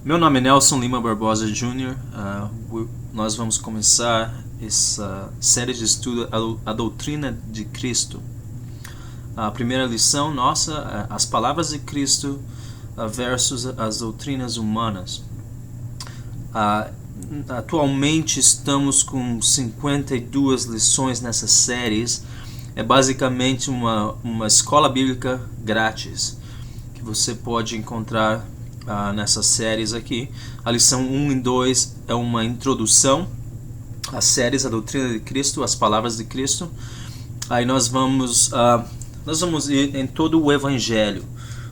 Meu nome é Nelson Lima Barbosa Jr. Nós vamos começar essa série de estudo, a doutrina de Cristo. A primeira lição nossa, as palavras de Cristo versus as doutrinas humanas. Atualmente estamos com 52 lições nessas séries. É basicamente uma escola bíblica grátis que você pode encontrar nessas séries aqui. A lição 1 e 2 é uma introdução às séries, a doutrina de Cristo, as palavras de Cristo. Aí nós vamos ir em todo o Evangelho.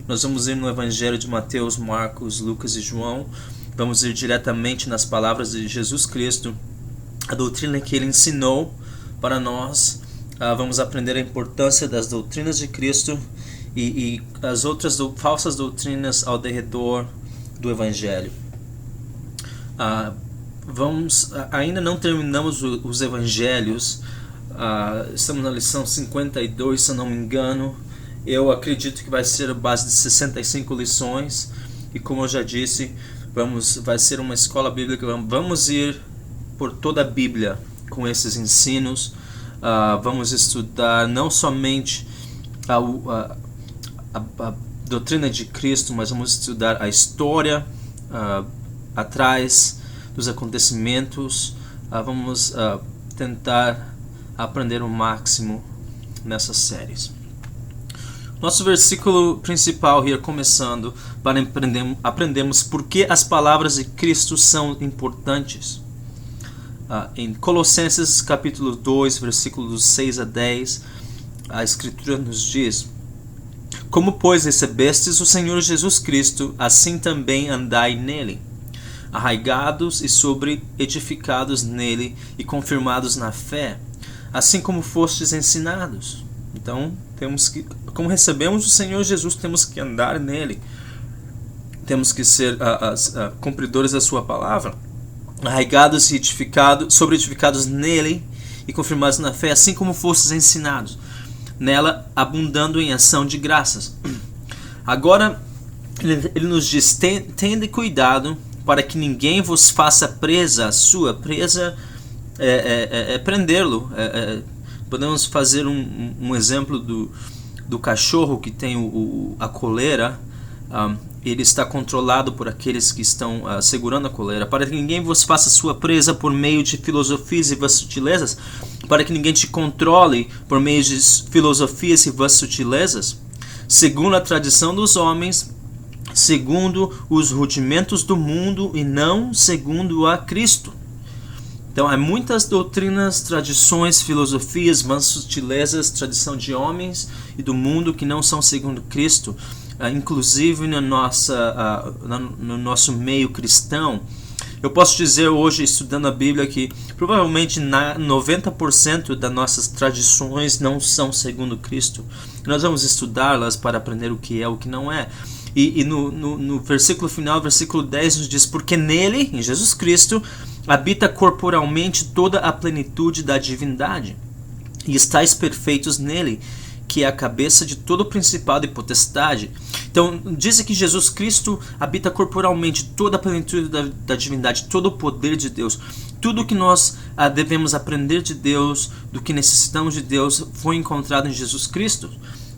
Nós vamos ir no Evangelho de Mateus, Marcos, Lucas e João. Vamos ir diretamente nas palavras de Jesus Cristo, a doutrina que ele ensinou para nós. Vamos aprender a importância das doutrinas de Cristo e as outras falsas doutrinas ao redor do Evangelho. Ainda não terminamos os Evangelhos. Estamos na lição 52, se eu não me engano. Eu acredito que vai ser a base de 65 lições. E como eu já disse, vai ser uma escola bíblica. Vamos ir por toda a Bíblia com esses ensinos. Vamos estudar não somente a doutrina de Cristo, mas vamos estudar a história atrás dos acontecimentos. Vamos tentar aprender o máximo nessas séries. Nosso versículo principal here, começando, para aprendermos por que as palavras de Cristo são importantes. Em Colossenses capítulo 2, versículos 6 a 10, a Escritura nos diz: Como, pois, recebestes o Senhor Jesus Cristo, assim também andai nele, arraigados e sobre-edificados nele e confirmados na fé, assim como fostes ensinados. Então, como recebemos o Senhor Jesus, temos que andar nele. Temos que ser cumpridores da sua palavra, arraigados e sobre-edificados nele e confirmados na fé, assim como fostes ensinados, nela abundando em ação de graças. Agora ele nos diz: tende cuidado para que ninguém vos faça presa. A sua presa é prendê-lo. Podemos fazer um exemplo do cachorro que tem a coleira. Ele está controlado por aqueles que estão segurando a coleira. Para que ninguém vos faça sua presa por meio de filosofias e vãs sutilezas, para que ninguém te controle por meio de filosofias e vãs sutilezas, segundo a tradição dos homens, segundo os rudimentos do mundo e não segundo a Cristo. Então, há muitas doutrinas, tradições, filosofias, vãs sutilezas, tradição de homens e do mundo que não são segundo Cristo. Inclusive no nosso meio cristão. Eu posso dizer hoje, estudando a Bíblia, que provavelmente 90% das nossas tradições não são segundo Cristo. Nós vamos estudá-las para aprender o que é e o que não é. E no versículo final, versículo 10, nos diz: Porque nele, em Jesus Cristo, habita corporalmente toda a plenitude da divindade, e estáis perfeitos nele, que é a cabeça de todo principado e potestade. Então, diz que Jesus Cristo habita corporalmente toda a plenitude da divindade, todo o poder de Deus. Tudo que nós devemos aprender de Deus, do que necessitamos de Deus, foi encontrado em Jesus Cristo.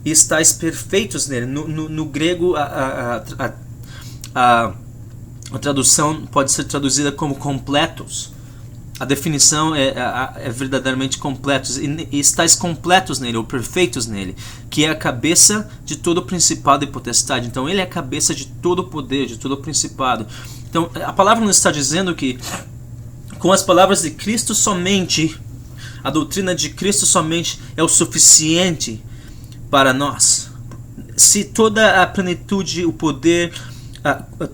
E estáis perfeitos nele. No grego, a tradução pode ser traduzida como completos. A definição é verdadeiramente completos. E estáis completos nele, ou perfeitos nele, que é a cabeça de todo principado e potestade. Então ele é a cabeça de todo poder, de todo principado. Então a palavra nos está dizendo que com as palavras de Cristo somente, a doutrina de Cristo somente é o suficiente para nós. Se toda a plenitude, o poder,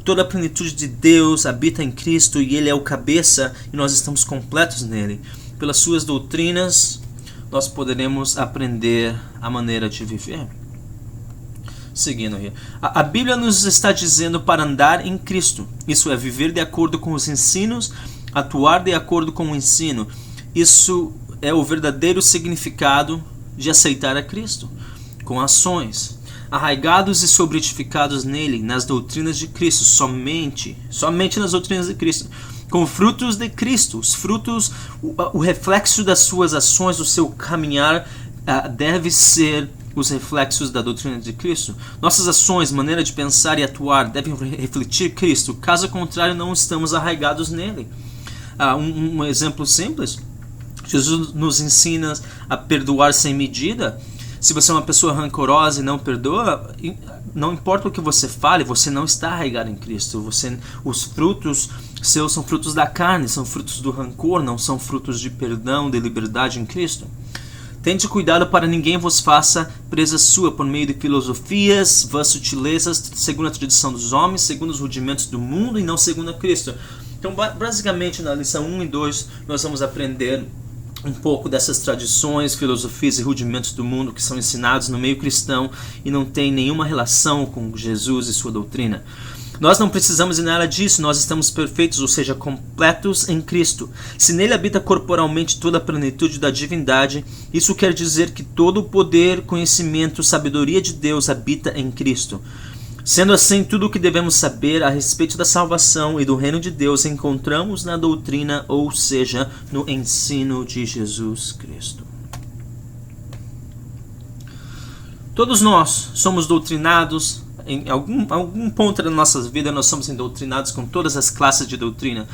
toda a plenitude de Deus habita em Cristo e ele é o cabeça e nós estamos completos nele, pelas suas doutrinas nós poderemos aprender a maneira de viver. Seguindo aqui, a Bíblia nos está dizendo para andar em Cristo. Isso é viver de acordo com os ensinos, atuar de acordo com o ensino. Isso é o verdadeiro significado de aceitar a Cristo, com ações. arraigados e solidificados nele, nas doutrinas de Cristo, somente nas doutrinas de Cristo, com frutos de Cristo. Os frutos, o reflexo das suas ações, do seu caminhar, deve ser os reflexos da doutrina de Cristo. Nossas ações, maneira de pensar e atuar devem refletir Cristo. Caso contrário, não estamos arraigados nele. Um exemplo simples: Jesus nos ensina a perdoar sem medida. Se você é uma pessoa rancorosa e não perdoa, não importa o que você fale, você não está arraigado em Cristo. Os frutos seus são frutos da carne, são frutos do rancor, não são frutos de perdão, de liberdade em Cristo. Tente cuidado para ninguém vos faça presa sua por meio de filosofias, vãs sutilezas, segundo a tradição dos homens, segundo os rudimentos do mundo e não segundo a Cristo. Então, basicamente, na lição 1 e 2, nós vamos aprender um pouco dessas tradições, filosofias e rudimentos do mundo que são ensinados no meio cristão e não tem nenhuma relação com Jesus e sua doutrina. Nós não precisamos de nada disso, nós estamos perfeitos, ou seja, completos em Cristo. Se nele habita corporalmente toda a plenitude da divindade, isso quer dizer que todo o poder, conhecimento, sabedoria de Deus habita em Cristo. Sendo assim, tudo o que devemos saber a respeito da salvação e do reino de Deus encontramos na doutrina, ou seja, no ensino de Jesus Cristo. Todos nós somos doutrinados. Em algum ponto da nossa vida nós somos doutrinados com todas as classes de doutrina.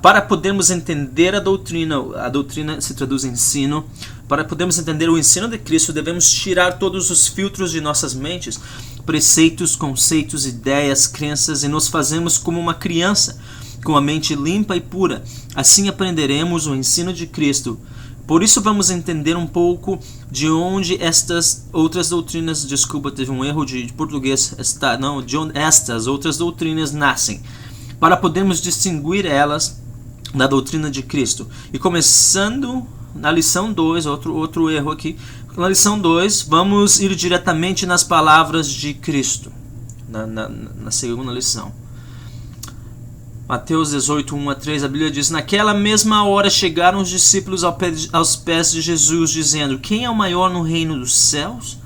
Para podermos entender a doutrina se traduz em ensino. Para podermos entender o ensino de Cristo, devemos tirar todos os filtros de nossas mentes, preceitos, conceitos, ideias, crenças, e nos fazemos como uma criança, com a mente limpa e pura. Assim aprenderemos o ensino de Cristo. Por isso vamos entender um pouco de onde estas outras doutrinas, teve um erro de português, de onde estas outras doutrinas nascem, para podermos distinguir elas da doutrina de Cristo. E começando na lição 2, outro erro aqui, na lição 2, vamos ir diretamente nas palavras de Cristo, na segunda lição. Mateus 18, 1-3, a Bíblia diz: naquela mesma hora chegaram os discípulos aos pés de Jesus, dizendo: quem é o maior no reino dos céus?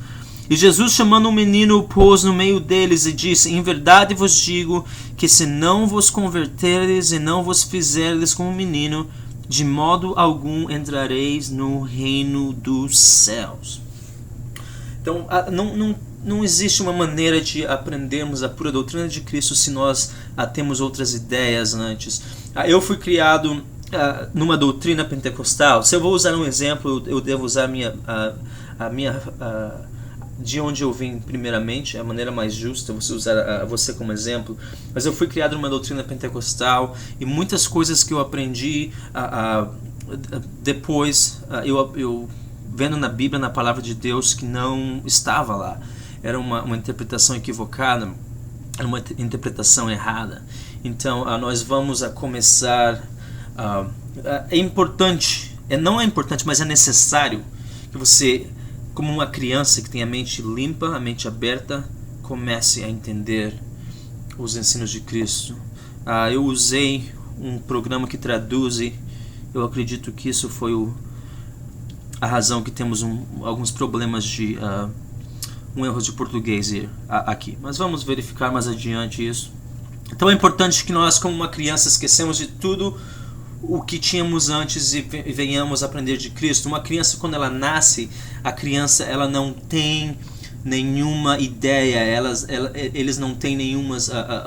E Jesus, chamando um menino, o pôs no meio deles e disse: em verdade vos digo que se não vos converterdes e não vos fizerdes como um menino, de modo algum entrareis no reino dos céus. Então, não existe uma maneira de aprendermos a pura doutrina de Cristo se nós temos outras ideias antes. Eu fui criado numa doutrina pentecostal. Se eu vou usar um exemplo, eu devo usar de onde eu vim primeiramente, a maneira mais justa, você usar você como exemplo. Mas eu fui criado numa doutrina pentecostal e muitas coisas que eu aprendi depois, eu vendo na Bíblia, na palavra de Deus, que não estava lá. Era uma interpretação equivocada, era uma interpretação errada. Então, nós vamos começar. É importante, não é importante, mas é necessário que você, como uma criança que tem a mente limpa, a mente aberta, comece a entender os ensinos de Cristo. Eu usei um programa que traduz, eu acredito que isso foi a razão que temos alguns problemas de um erro de português aqui. Mas vamos verificar mais adiante isso. Então é importante que nós, como uma criança, esquecemos de tudo o que tínhamos antes e venhamos aprender de Cristo. Uma criança, quando ela nasce, a criança ela não tem nenhuma ideia, eles não têm nenhuma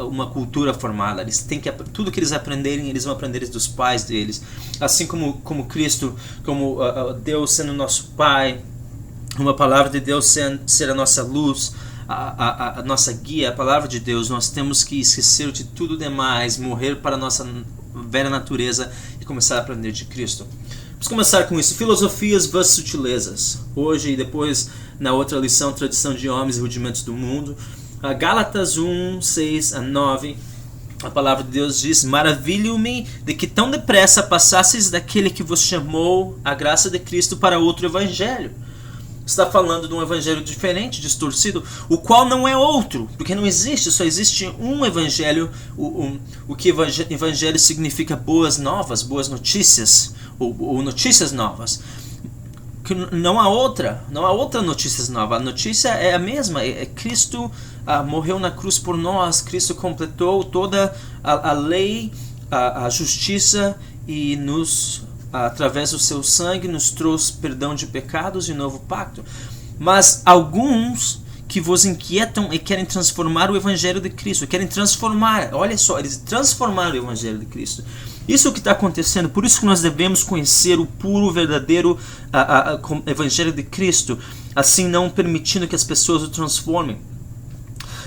uma cultura formada. Eles têm que, tudo que eles aprenderem, eles vão aprender dos pais deles. Assim como Cristo, como Deus sendo nosso Pai, uma palavra de Deus ser a nossa luz, a nossa guia, a palavra de Deus. Nós temos que esquecer de tudo demais, morrer para a nossa velha natureza e começar a aprender de Cristo. Vamos começar com isso. Filosofias vãs sutilezas. Hoje e depois, na outra lição, tradição de homens e rudimentos do mundo. Gálatas 1, 6-9. A palavra de Deus diz: maravilho-me de que tão depressa passasseis daquele que vos chamou a graça de Cristo para outro evangelho. Está falando de um evangelho diferente, distorcido, o qual não é outro, porque não existe, só existe um evangelho. O que evangelho significa boas novas, boas notícias, ou notícias novas. que não há outra notícia nova. A notícia é a mesma. Cristo morreu na cruz por nós. Cristo completou toda a lei, a justiça, e através do seu sangue nos trouxe perdão de pecados e novo pacto. Mas alguns que vos inquietam e querem transformar o Evangelho de Cristo, olha só, eles transformaram o Evangelho de Cristo. Isso é o que está acontecendo. Por isso que nós devemos conhecer o puro, verdadeiro Evangelho de Cristo, assim não permitindo que as pessoas o transformem.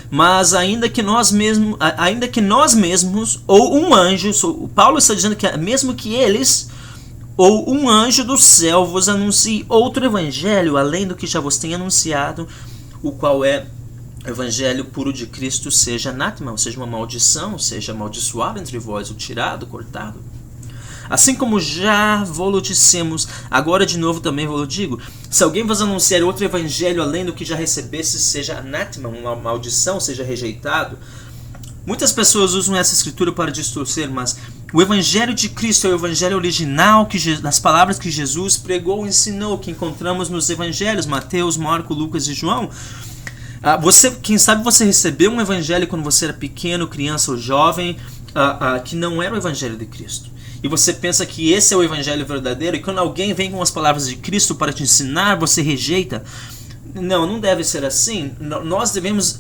Mas ainda que nós mesmos ou um anjo, o Paulo está dizendo que mesmo que eles ou um anjo do céu vos anuncie outro evangelho além do que já vos tem anunciado, o qual é o evangelho puro de Cristo, seja anátema, ou seja, uma maldição, seja amaldiçoado entre vós, ou tirado, cortado. Assim como já vos dissemos, agora de novo também vos digo: se alguém vos anunciar outro evangelho além do que já recebesse, seja anátema, uma maldição, seja rejeitado. Muitas pessoas usam essa escritura para distorcer, mas o Evangelho de Cristo é o Evangelho original, das palavras que Jesus pregou e ensinou, que encontramos nos Evangelhos, Mateus, Marcos, Lucas e João. Quem sabe você recebeu um Evangelho quando você era pequeno, criança ou jovem, que não era o Evangelho de Cristo. E você pensa que esse é o Evangelho verdadeiro, e quando alguém vem com as palavras de Cristo para te ensinar, você rejeita. Não deve ser assim. Nós devemos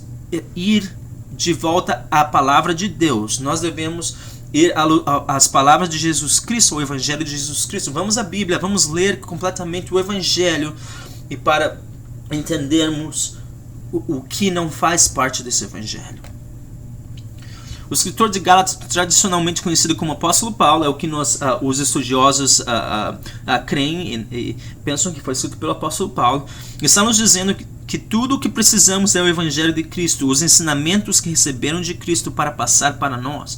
ir de volta à palavra de Deus. Nós devemos ir às palavras de Jesus Cristo, o Evangelho de Jesus Cristo. Vamos à Bíblia, vamos ler completamente o Evangelho, e para entendermos o que não faz parte desse Evangelho. O escritor de Gálatas, tradicionalmente conhecido como apóstolo Paulo, é o que os estudiosos creem e pensam que foi escrito pelo apóstolo Paulo. Está nos dizendo que tudo o que precisamos é o Evangelho de Cristo, os ensinamentos que receberam de Cristo para passar para nós.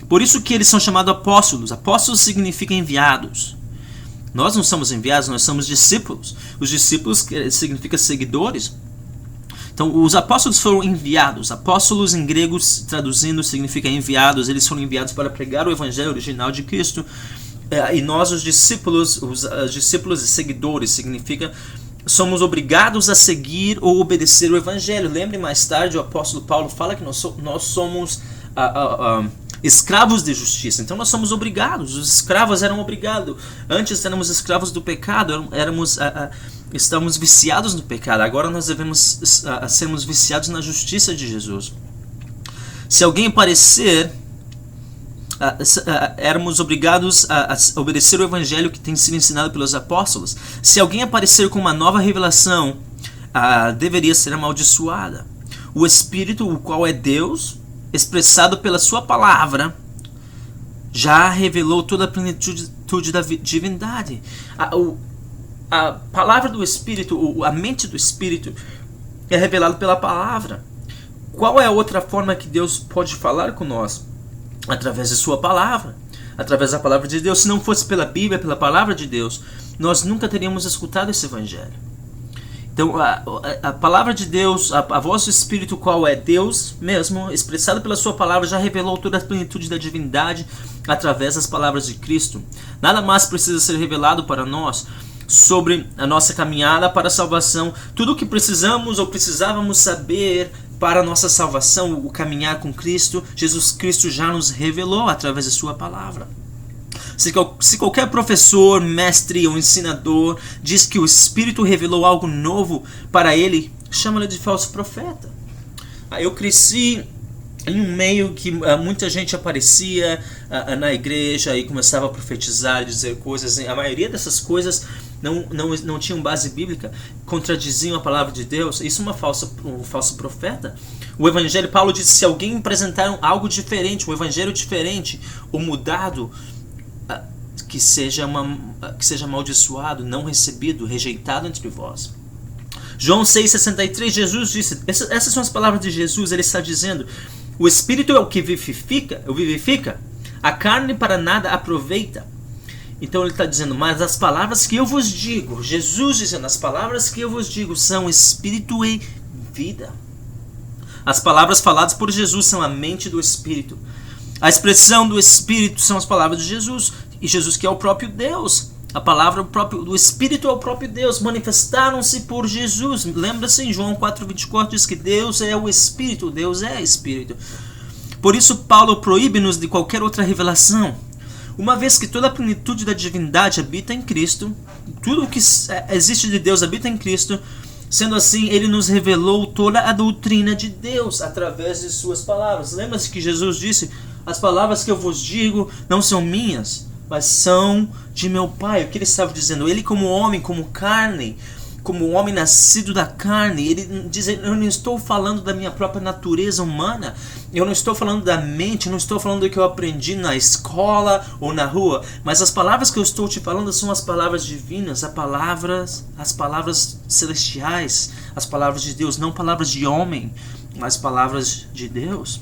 Por isso que eles são chamados apóstolos. Apóstolos significa enviados. Nós não somos enviados, nós somos discípulos. Os discípulos significa seguidores. Então, os apóstolos foram enviados. Apóstolos em grego, traduzindo, significa enviados. Eles foram enviados para pregar o Evangelho original de Cristo. E nós, os discípulos e seguidores, significa somos obrigados a seguir ou obedecer o Evangelho. Lembre, mais tarde o apóstolo Paulo fala que nós somos escravos de justiça. Então nós somos obrigados. Os escravos eram obrigados. Antes éramos escravos do pecado, estamos viciados no pecado. Agora nós devemos sermos viciados na justiça de Jesus. Se alguém parecer, éramos obrigados a obedecer o Evangelho que tem sido ensinado pelos apóstolos. Se alguém aparecer com uma nova revelação, deveria ser amaldiçoada. O Espírito, o qual é Deus, expressado pela sua palavra, já revelou toda a plenitude da divindade. A palavra do Espírito, a mente do Espírito, é revelada pela palavra. Qual é a outra forma que Deus pode falar com nós? Através de sua palavra, através da palavra de Deus. Se não fosse pela Bíblia, pela palavra de Deus, nós nunca teríamos escutado esse Evangelho. Então a palavra de Deus, a voz do Espírito, qual é Deus mesmo, expressado pela sua palavra, já revelou toda a plenitude da divindade através das palavras de Cristo. Nada mais precisa ser revelado para nós sobre a nossa caminhada para a salvação. Tudo o que precisamos ou precisávamos saber para a nossa salvação, o caminhar com Cristo, Jesus Cristo já nos revelou através de sua palavra. Se qualquer professor, mestre ou ensinador diz que o Espírito revelou algo novo para ele, chama-lhe de falso profeta. Eu cresci em um meio que muita gente aparecia na igreja e começava a profetizar e dizer coisas. A maioria dessas coisas não tinham base bíblica, contradiziam a palavra de Deus. Isso é um falso profeta. O Evangelho, Paulo disse, se alguém apresentar algo diferente, um Evangelho diferente ou mudado, que seja amaldiçoado, não recebido, rejeitado entre vós. João 6,63, Jesus disse, essas são as palavras de Jesus. Ele está dizendo, o Espírito é o que vivifica, a carne para nada aproveita. Então ele está dizendo, mas as palavras que eu vos digo, Jesus dizendo, as palavras que eu vos digo são Espírito e vida. As palavras faladas por Jesus são a mente do Espírito. A expressão do Espírito são as palavras de Jesus. E Jesus, que é o próprio Deus, A palavra do Espírito é o próprio Deus, manifestaram-se por Jesus. Lembra-se em João 4,24 diz que Deus é o Espírito, Deus é Espírito. Por isso Paulo proíbe-nos de qualquer outra revelação. Uma vez que toda a plenitude da divindade habita em Cristo, tudo o que existe de Deus habita em Cristo, sendo assim, ele nos revelou toda a doutrina de Deus através de suas palavras. Lembra-se que Jesus disse, as palavras que eu vos digo não são minhas, mas são de meu Pai. O que ele estava dizendo? Ele como homem, como carne, como homem nascido da carne, ele diz, eu não estou falando da minha própria natureza humana, eu não estou falando da mente, eu não estou falando do que eu aprendi na escola ou na rua, mas as palavras que eu estou te falando são as palavras divinas, as palavras celestiais, as palavras de Deus, não palavras de homem, mas palavras de Deus.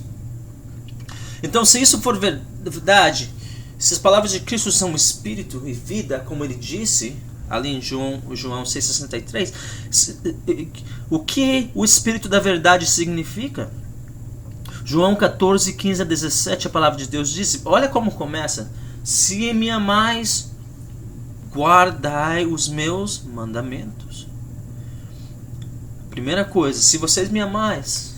Então, se isso for verdade, se as palavras de Cristo são espírito e vida, como ele disse ali em João 6,63, o que o Espírito da verdade significa? João 14, 15 a 17, a palavra de Deus diz, olha como começa, se me amais, guardai os meus mandamentos. Primeira coisa, se vocês me amais,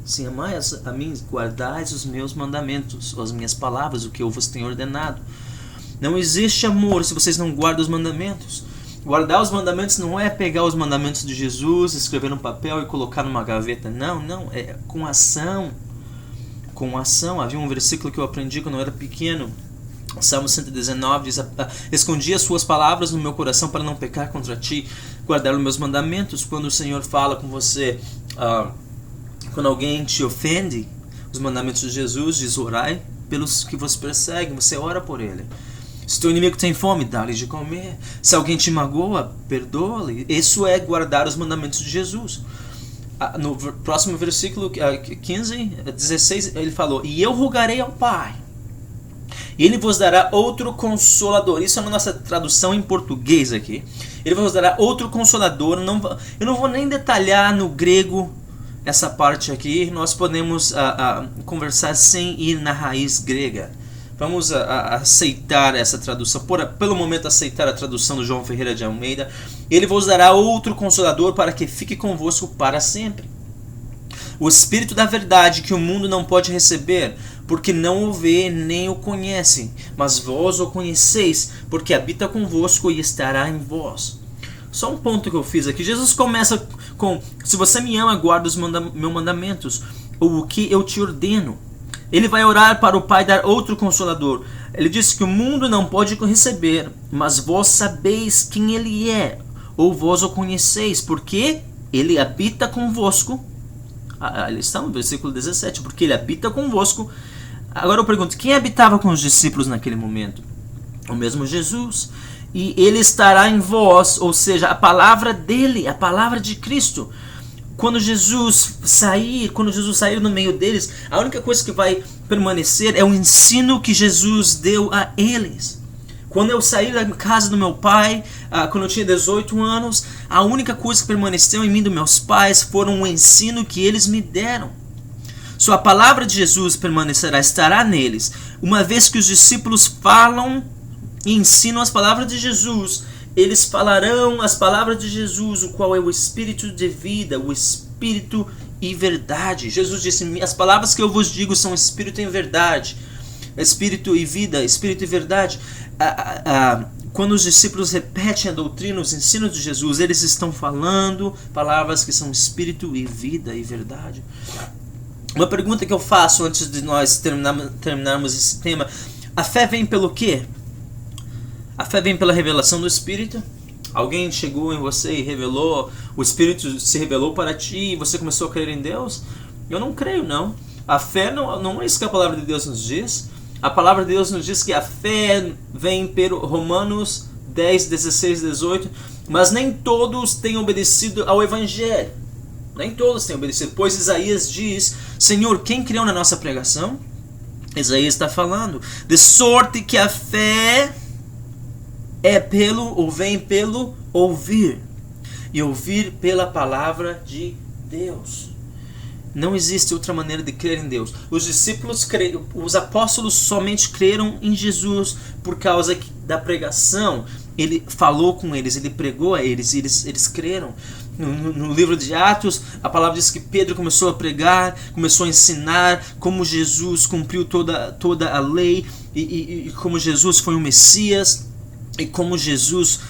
se amais a mim, guardais os meus mandamentos, as minhas palavras, o que eu vos tenho ordenado. Não existe amor se vocês não guardam os mandamentos. Guardar os mandamentos não é pegar os mandamentos de Jesus, escrever no papel e colocar numa gaveta. Não, é com ação. Com ação. Havia um versículo que eu aprendi quando eu era pequeno. Salmo 119 diz, escondi as suas palavras no meu coração para não pecar contra ti, guardar os meus mandamentos. Quando o Senhor fala com você, quando alguém te ofende, os mandamentos de Jesus diz, orai pelos que vos perseguem, você ora por ele. Se teu inimigo tem fome, dá-lhe de comer. Se alguém te magoa, perdoa-lhe. Isso é guardar os mandamentos de Jesus. No próximo versículo 16, ele falou, e eu rogarei ao Pai, e ele vos dará outro consolador. Isso é na nossa tradução em português aqui. Ele vos dará outro consolador. Eu não vou nem detalhar no grego essa parte aqui. Nós podemos conversar sem ir na raiz grega. Vamos aceitar essa tradução, pelo momento aceitar a tradução do João Ferreira de Almeida. Ele vos dará outro consolador para que fique convosco para sempre. O Espírito da verdade que o mundo não pode receber, porque não o vê nem o conhece, mas vós o conheceis, porque habita convosco e estará em vós. Só um ponto que eu fiz aqui. Jesus começa com, se você me ama, guarda os meus mandamentos, ou o que eu te ordeno. Ele vai orar para o Pai dar outro consolador. Ele disse que o mundo não pode receber, mas vós sabeis quem ele é, ou vós o conheceis, porque ele habita convosco. Ele está no versículo 17, porque ele habita convosco. Agora eu pergunto, quem habitava com os discípulos naquele momento? O mesmo Jesus. E ele estará em vós, ou seja, a palavra dele, a palavra de Cristo. Quando Jesus sair no meio deles, a única coisa que vai permanecer é o ensino que Jesus deu a eles. Quando eu saí da casa do meu pai, quando eu tinha 18 anos, a única coisa que permaneceu em mim dos meus pais foram o ensino que eles me deram. Só a palavra de Jesus permanecerá, estará neles. Uma vez que os discípulos falam e ensinam as palavras de Jesus, eles falarão as palavras de Jesus, o qual é o Espírito de vida, o Espírito e verdade. Jesus disse, as palavras que eu vos digo são Espírito e verdade. Espírito e vida, Espírito e verdade. Quando os discípulos repetem a doutrina, os ensinos de Jesus, eles estão falando palavras que são Espírito e vida e verdade. Uma pergunta que eu faço antes de nós terminarmos esse tema, a fé vem pelo quê? A fé vem pela revelação do Espírito. Alguém chegou em você e revelou, o Espírito se revelou para ti e você começou a crer em Deus? Eu não creio, não. A fé não é isso que a palavra de Deus nos diz. A palavra de Deus nos diz que a fé vem pelo Romanos 10, 16, 18, mas nem todos têm obedecido ao Evangelho. Nem todos têm obedecido, pois Isaías diz, Senhor, quem criou na nossa pregação? Isaías está falando, de sorte que a fé vem pelo ouvir, e ouvir pela palavra de Deus. Não existe outra maneira de crer em Deus. Os apóstolos somente creram em Jesus por causa da pregação. ele falou com eles, ele pregou a eles, e eles creram. No livro de Atos, a palavra diz que Pedro começou a pregar, começou a ensinar como Jesus cumpriu toda a lei, e como Jesus foi o Messias, e como Jesus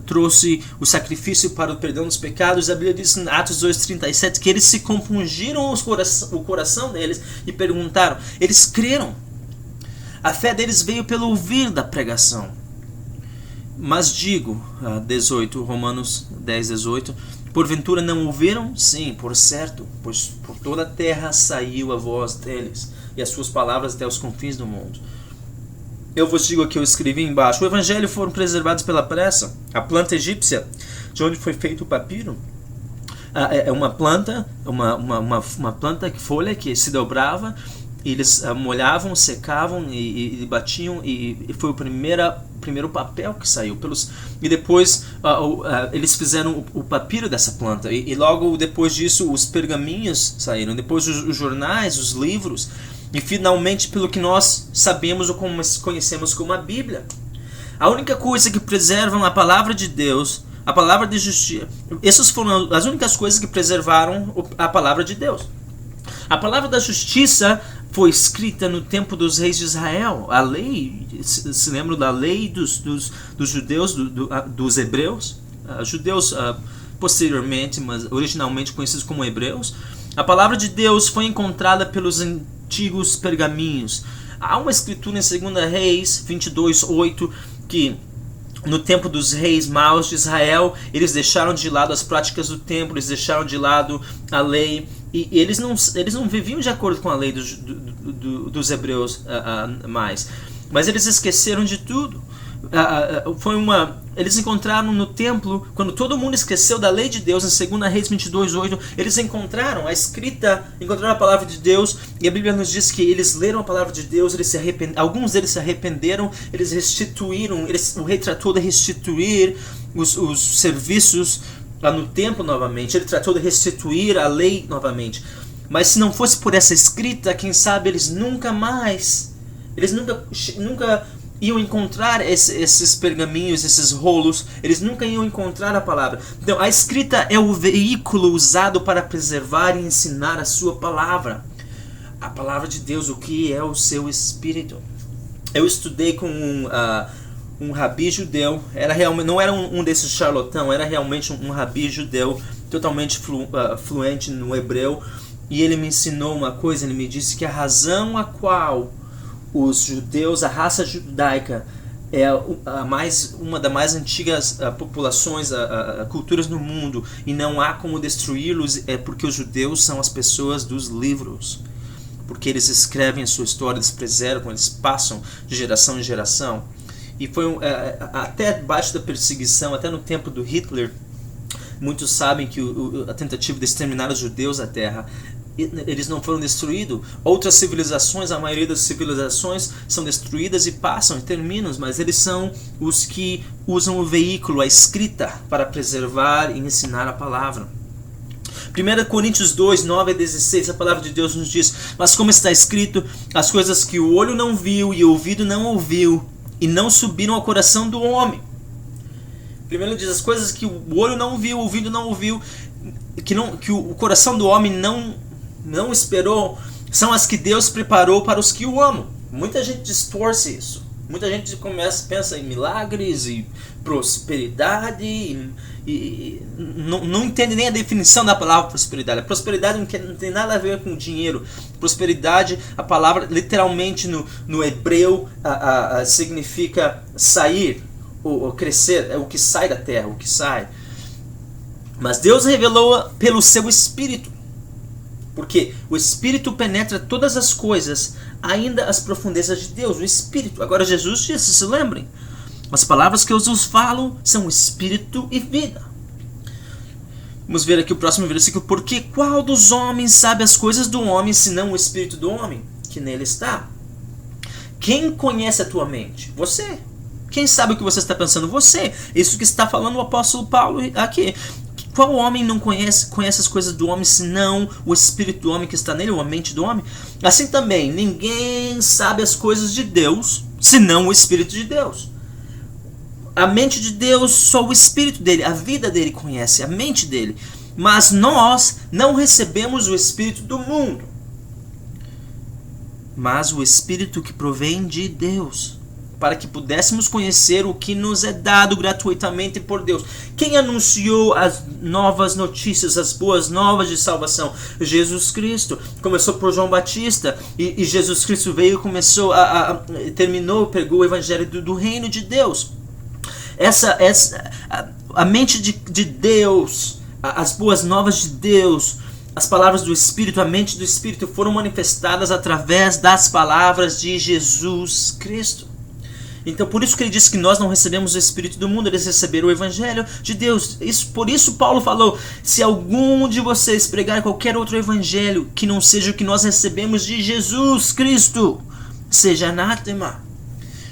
trouxe o sacrifício para o perdão dos pecados. A Bíblia diz em Atos 2,37 que eles se compungiram o coração deles e perguntaram. Eles creram. A fé deles veio pelo ouvir da pregação. Mas digo, 18, Romanos 10, 18, porventura não ouviram? Sim, por certo, pois por toda a terra saiu a voz deles, e as suas palavras até os confins do mundo. Eu vos digo que eu escrevi embaixo, o evangelho foram preservados pela pressa. A planta egípcia, de onde foi feito o papiro, é uma planta, uma planta, folha que se dobrava, eles molhavam, secavam e batiam, e foi o primeiro papel que saiu. E depois eles fizeram o papiro dessa planta, e logo depois disso os pergaminhos saíram, depois os jornais, os livros, e finalmente pelo que nós sabemos ou como conhecemos como a Bíblia. A única coisa que preservam a palavra de Deus, a palavra de justiça, essas foram as únicas coisas que preservaram a palavra de Deus. A palavra da justiça foi escrita no tempo dos reis de Israel. A lei, se lembram da lei dos judeus, dos hebreus? Judeus posteriormente, mas originalmente conhecidos como hebreus. A palavra de Deus foi encontrada pelos antigos pergaminhos. Há uma escritura em 2 Reis 22:8 que no tempo dos reis maus de Israel, eles deixaram de lado as práticas do templo, eles deixaram de lado a lei, e eles não viviam de acordo com a lei dos hebreus mais, mas eles esqueceram de tudo. Eles encontraram no templo, quando todo mundo esqueceu da lei de Deus, em 2 Reis 22:8, eles encontraram a palavra de Deus, e a Bíblia nos diz que eles leram a palavra de Deus, alguns deles se arrependeram, eles restituíram, o rei tratou de restituir os serviços no templo novamente, ele tratou de restituir a lei novamente. Mas se não fosse por essa escrita, quem sabe eles nunca iam encontrar esses pergaminhos, esses rolos, eles nunca iam encontrar a palavra. Então a escrita é o veículo usado para preservar e ensinar a sua palavra. A palavra de Deus, o que é o seu espírito. Eu estudei com um rabi judeu, não era um desses charlatão, era realmente um rabi judeu, totalmente fluente no hebreu, e ele me ensinou uma coisa, ele me disse que a razão a qual os judeus, a raça judaica, é uma das mais antigas populações, culturas no mundo, e não há como destruí-los, é porque os judeus são as pessoas dos livros. Porque eles escrevem a sua história, eles preservam, eles passam de geração em geração. E foi até debaixo da perseguição, até no tempo do Hitler, muitos sabem que a tentativa de exterminar os judeus da terra, eles não foram destruídos. Outras civilizações, a maioria das civilizações são destruídas e passam e terminam, mas eles são os que usam o veículo, a escrita, para preservar e ensinar a palavra. 1 Coríntios 2, 9 a 16, a palavra de Deus nos diz: mas como está escrito, as coisas que o olho não viu e o ouvido não ouviu, e não subiram ao coração do homem. Primeiro diz, as coisas que o olho não viu, o ouvido não ouviu, que o coração do homem não esperou, são as que Deus preparou para os que o amam. Muita gente distorce isso. Muita gente pensa em milagres e prosperidade e não entende nem a definição da palavra prosperidade. A prosperidade não tem nada a ver com dinheiro. Prosperidade, a palavra literalmente no hebreu significa sair ou crescer, é o que sai da terra, o que sai. Mas Deus revelou pelo seu Espírito. Porque o Espírito penetra todas as coisas, ainda as profundezas de Deus, o Espírito. Agora Jesus disse, se lembrem, as palavras que eu vos falo são Espírito e vida. Vamos ver aqui o próximo versículo. Porque qual dos homens sabe as coisas do homem, senão o Espírito do homem, que nele está? Quem conhece a tua mente? Você. Quem sabe o que você está pensando? Você. Isso que está falando o apóstolo Paulo aqui. Qual homem não conhece as coisas do homem, senão o espírito do homem que está nele, ou a mente do homem? Assim também, ninguém sabe as coisas de Deus, senão o Espírito de Deus. a mente de Deus, só o Espírito dele, a vida dele conhece, a mente dele. Mas nós não recebemos o Espírito do mundo, mas o Espírito que provém de Deus, para que pudéssemos conhecer o que nos é dado gratuitamente por Deus. Quem anunciou as novas notícias, as boas novas de salvação? Jesus Cristo. Começou por João Batista, e Jesus Cristo veio e terminou, pregou o evangelho do reino de Deus. A mente de Deus, as boas novas de Deus, as palavras do Espírito, a mente do Espírito foram manifestadas através das palavras de Jesus Cristo. Então, por isso que ele disse que nós não recebemos o Espírito do mundo, eles receberam o Evangelho de Deus. Por isso Paulo falou: se algum de vocês pregar qualquer outro Evangelho que não seja o que nós recebemos de Jesus Cristo, seja anátema.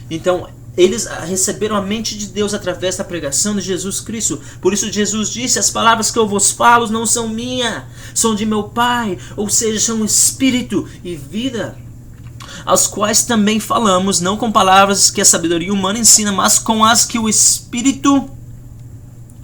Então, eles receberam a mente de Deus através da pregação de Jesus Cristo. Por isso Jesus disse: as palavras que eu vos falo não são minhas, são de meu Pai, ou seja, são Espírito e vida, aos quais também falamos, não com palavras que a sabedoria humana ensina, mas com as que o Espírito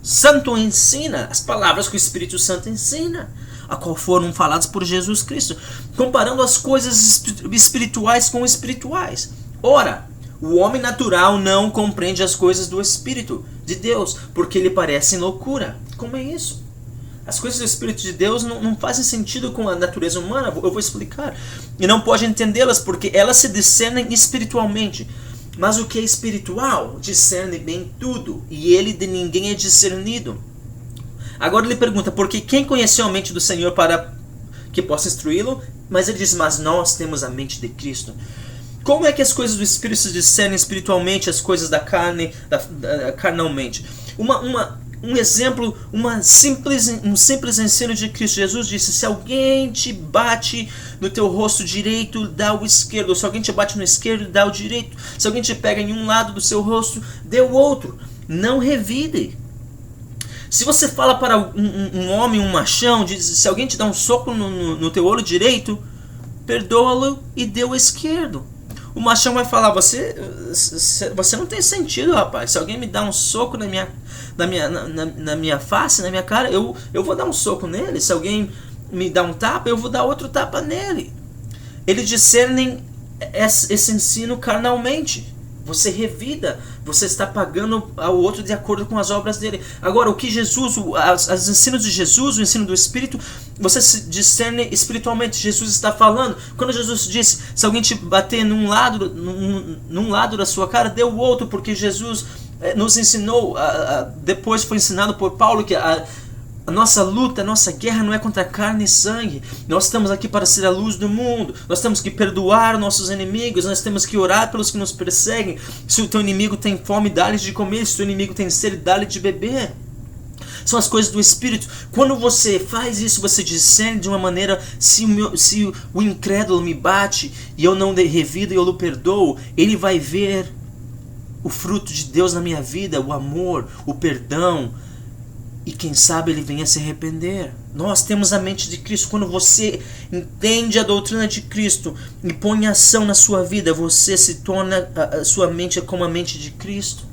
Santo ensina, as palavras que o Espírito Santo ensina, a qual foram faladas por Jesus Cristo, comparando as coisas espirituais com espirituais. Ora, o homem natural não compreende as coisas do Espírito de Deus, porque lhe parecem loucura. Como é isso? As coisas do Espírito de Deus não fazem sentido com a natureza humana, eu vou explicar. E não pode entendê-las, porque elas se discernem espiritualmente. Mas o que é espiritual discerne bem tudo, e ele de ninguém é discernido. Agora ele pergunta: porque quem conheceu a mente do Senhor para que possa instruí-lo? Mas ele diz: mas nós temos a mente de Cristo. Como é que as coisas do Espírito se discernem espiritualmente, as coisas da carne, carnalmente? Um exemplo, um simples ensino de Cristo. Jesus disse: se alguém te bate no teu rosto direito, dá o esquerdo. Ou se alguém te bate no esquerdo, dá o direito. Se alguém te pega em um lado do seu rosto, dê o outro. Não revide. Se você fala para um homem, um machão, diz: se alguém te dá um soco no teu olho direito, perdoa-lo e dê o esquerdo. O machão vai falar: você não tem sentido, rapaz. Se alguém me dá um soco na minha face, na minha cara, eu vou dar um soco nele. Se alguém me dá um tapa, eu vou dar outro tapa nele. Eles discernem esse ensino carnalmente. Você revida, você está pagando ao outro de acordo com as obras dele. Agora, o que Jesus, os ensinos de Jesus, o ensino do Espírito, você se discerne espiritualmente. Jesus está falando. Quando Jesus disse: se alguém te bater num lado da sua cara, dê o outro, porque Jesus nos ensinou, depois foi ensinado por Paulo, que a nossa luta, a nossa guerra não é contra carne e sangue. Nós estamos aqui para ser a luz do mundo. Nós temos que perdoar nossos inimigos. Nós temos que orar pelos que nos perseguem. Se o teu inimigo tem fome, dá-lhe de comer. Se o teu inimigo tem sede, dá-lhe de beber. São as coisas do Espírito. Quando você faz isso, você discerne de uma maneira: se o incrédulo me bate e eu não revido e eu o perdoo, ele vai ver o fruto de Deus na minha vida, o amor, o perdão. E quem sabe ele venha se arrepender. Nós temos a mente de Cristo. Quando você entende a doutrina de Cristo e põe em ação na sua vida, você se torna, a sua mente é como a mente de Cristo.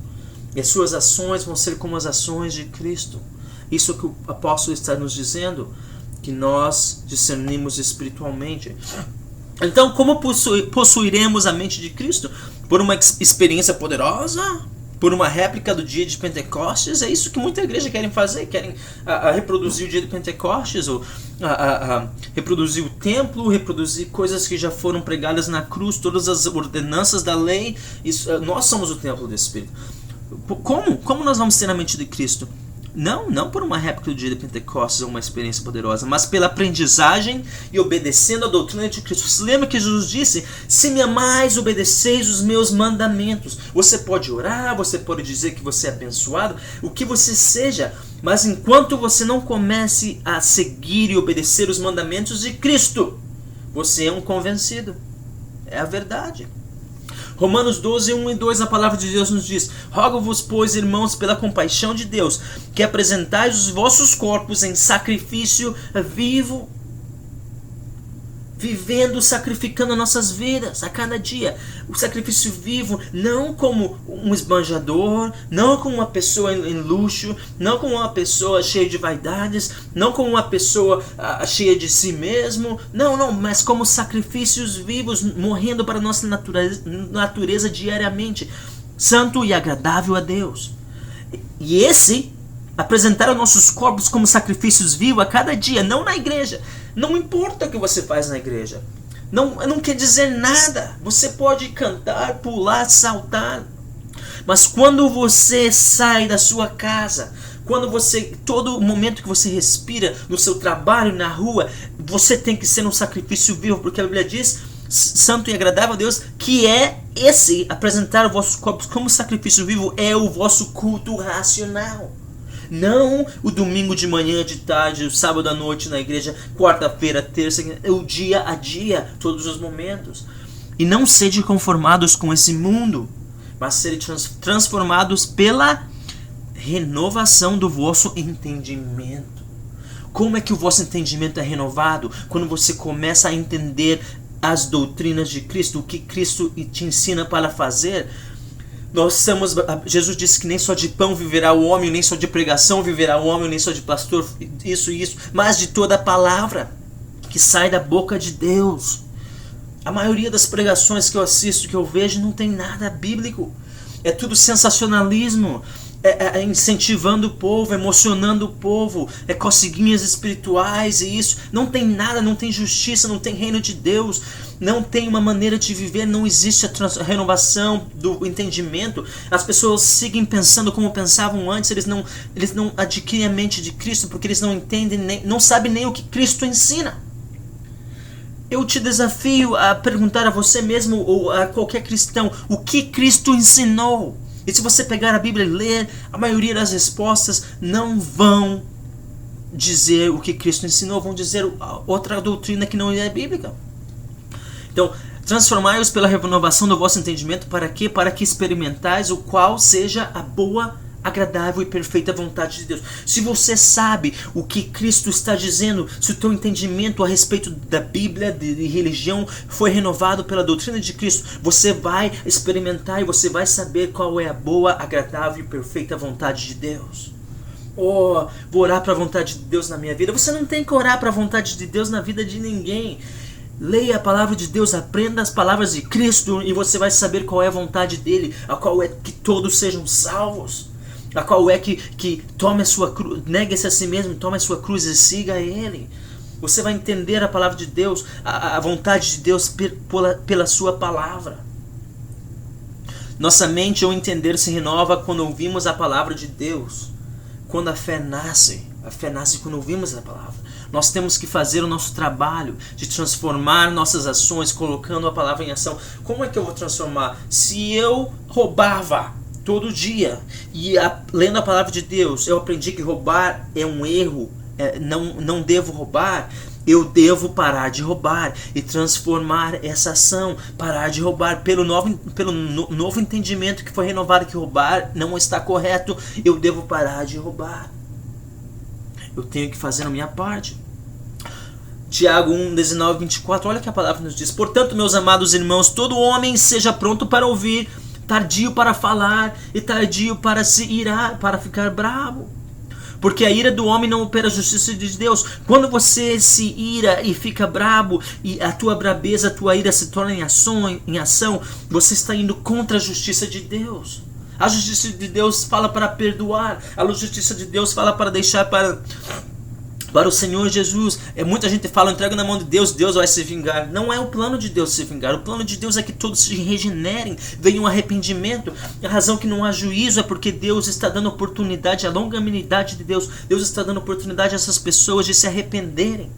E as suas ações vão ser como as ações de Cristo. Isso que o apóstolo está nos dizendo, que nós discernimos espiritualmente. Então, como possuiremos a mente de Cristo? Por uma experiência poderosa? Por uma réplica do dia de Pentecostes? É isso que muita igreja querem fazer. Querem reproduzir o dia de Pentecostes, ou reproduzir o templo, reproduzir coisas que já foram pregadas na cruz, todas as ordenanças da lei. Nós somos o templo do Espírito. Como nós vamos ter a mente de Cristo? Não por uma réplica do dia de Pentecostes ou uma experiência poderosa, mas pela aprendizagem e obedecendo a doutrina de Cristo. Você lembra que Jesus disse: se me amais, obedeceis os meus mandamentos. Você pode orar, você pode dizer que você é abençoado, o que você seja, mas enquanto você não comece a seguir e obedecer os mandamentos de Cristo, você é um convencido. É a verdade. Romanos 12, 1 e 2, a palavra de Deus nos diz: rogo-vos, pois, irmãos, pela compaixão de Deus, que apresentais os vossos corpos em sacrifício vivo, vivendo, sacrificando nossas vidas a cada dia. O sacrifício vivo, não como um esbanjador, não como uma pessoa em luxo, não como uma pessoa cheia de vaidades, não como uma pessoa cheia de si mesmo, não, mas como sacrifícios vivos, morrendo para a nossa natureza diariamente, santo e agradável a Deus. E apresentar os nossos corpos como sacrifícios vivos a cada dia, não na igreja. Não importa o que você faz na igreja. Não quer dizer nada. Você pode cantar, pular, saltar. Mas quando você sai da sua casa, todo momento que você respira, no seu trabalho, na rua, você tem que ser um sacrifício vivo, porque a Bíblia diz, santo e agradável a Deus, que apresentar os vossos corpos como sacrifício vivo, é o vosso culto racional. Não o domingo de manhã, de tarde, o sábado à noite na igreja, quarta-feira, terça, o dia a dia, todos os momentos. E não sede conformados com esse mundo, mas sede transformados pela renovação do vosso entendimento. Como é que o vosso entendimento é renovado? Quando você começa a entender as doutrinas de Cristo, o que Cristo te ensina para fazer. Jesus disse que nem só de pão viverá o homem, nem só de pregação viverá o homem, nem só de pastor, isso, mas de toda a palavra que sai da boca de Deus. A maioria das pregações que eu assisto, que eu vejo, não tem nada bíblico. É tudo sensacionalismo, é incentivando o povo, emocionando o povo, é coceguinhas espirituais e isso. Não tem nada, não tem justiça, não tem reino de Deus, não tem uma maneira de viver, não existe a renovação do entendimento. As pessoas seguem pensando como pensavam antes, eles não adquirem a mente de Cristo, porque eles não entendem, não sabem nem o que Cristo ensina. Eu te desafio a perguntar a você mesmo ou a qualquer cristão o que Cristo ensinou. E se você pegar a Bíblia e ler, a maioria das respostas não vão dizer o que Cristo ensinou, vão dizer outra doutrina que não é bíblica. Então, transformai-os pela renovação do vosso entendimento, para quê? Para que experimentais o qual seja a boa, agradável e perfeita vontade de Deus. Se você sabe o que Cristo está dizendo, se o teu entendimento a respeito da Bíblia, de religião, foi renovado pela doutrina de Cristo, você vai experimentar e você vai saber qual é a boa, agradável e perfeita vontade de Deus. Vou orar para a vontade de Deus na minha vida. Você não tem que orar para a vontade de Deus na vida de ninguém. Leia a palavra de Deus, aprenda as palavras de Cristo e você vai saber qual é a vontade dele, a qual é que todos sejam salvos. A qual é que tome a sua cruz, negue-se a si mesmo, tome a sua cruz e siga Ele. Você vai entender a palavra de Deus, a vontade de Deus pela sua palavra. Nossa mente ou entender se renova quando ouvimos a palavra de Deus. Quando a fé nasce quando ouvimos a palavra. Nós temos que fazer o nosso trabalho de transformar nossas ações, colocando a palavra em ação. Como é que eu vou transformar? Se eu roubava todo dia e lendo a palavra de Deus, eu aprendi que roubar é um erro, não devo roubar, eu devo parar de roubar e transformar essa ação, parar de roubar pelo novo entendimento que foi renovado, que roubar não está correto, eu devo parar de roubar. Eu tenho que fazer a minha parte. Tiago 1, 19, 24, olha que a palavra nos diz: portanto, meus amados irmãos, todo homem seja pronto para ouvir, tardio para falar e tardio para se irar, para ficar bravo. Porque a ira do homem não opera a justiça de Deus. Quando você se ira e fica bravo, e a tua brabeza, a tua ira se torna em ação, você está indo contra a justiça de Deus. A justiça de Deus fala para perdoar. A justiça de Deus fala para deixar para o Senhor Jesus. Muita gente fala, entrega na mão de Deus, Deus vai se vingar. Não é o plano de Deus se vingar. O plano de Deus é que todos se regenerem, venham um arrependimento. A razão que não há juízo é porque Deus está dando oportunidade, a longanimidade de Deus. Deus está dando oportunidade a essas pessoas de se arrependerem.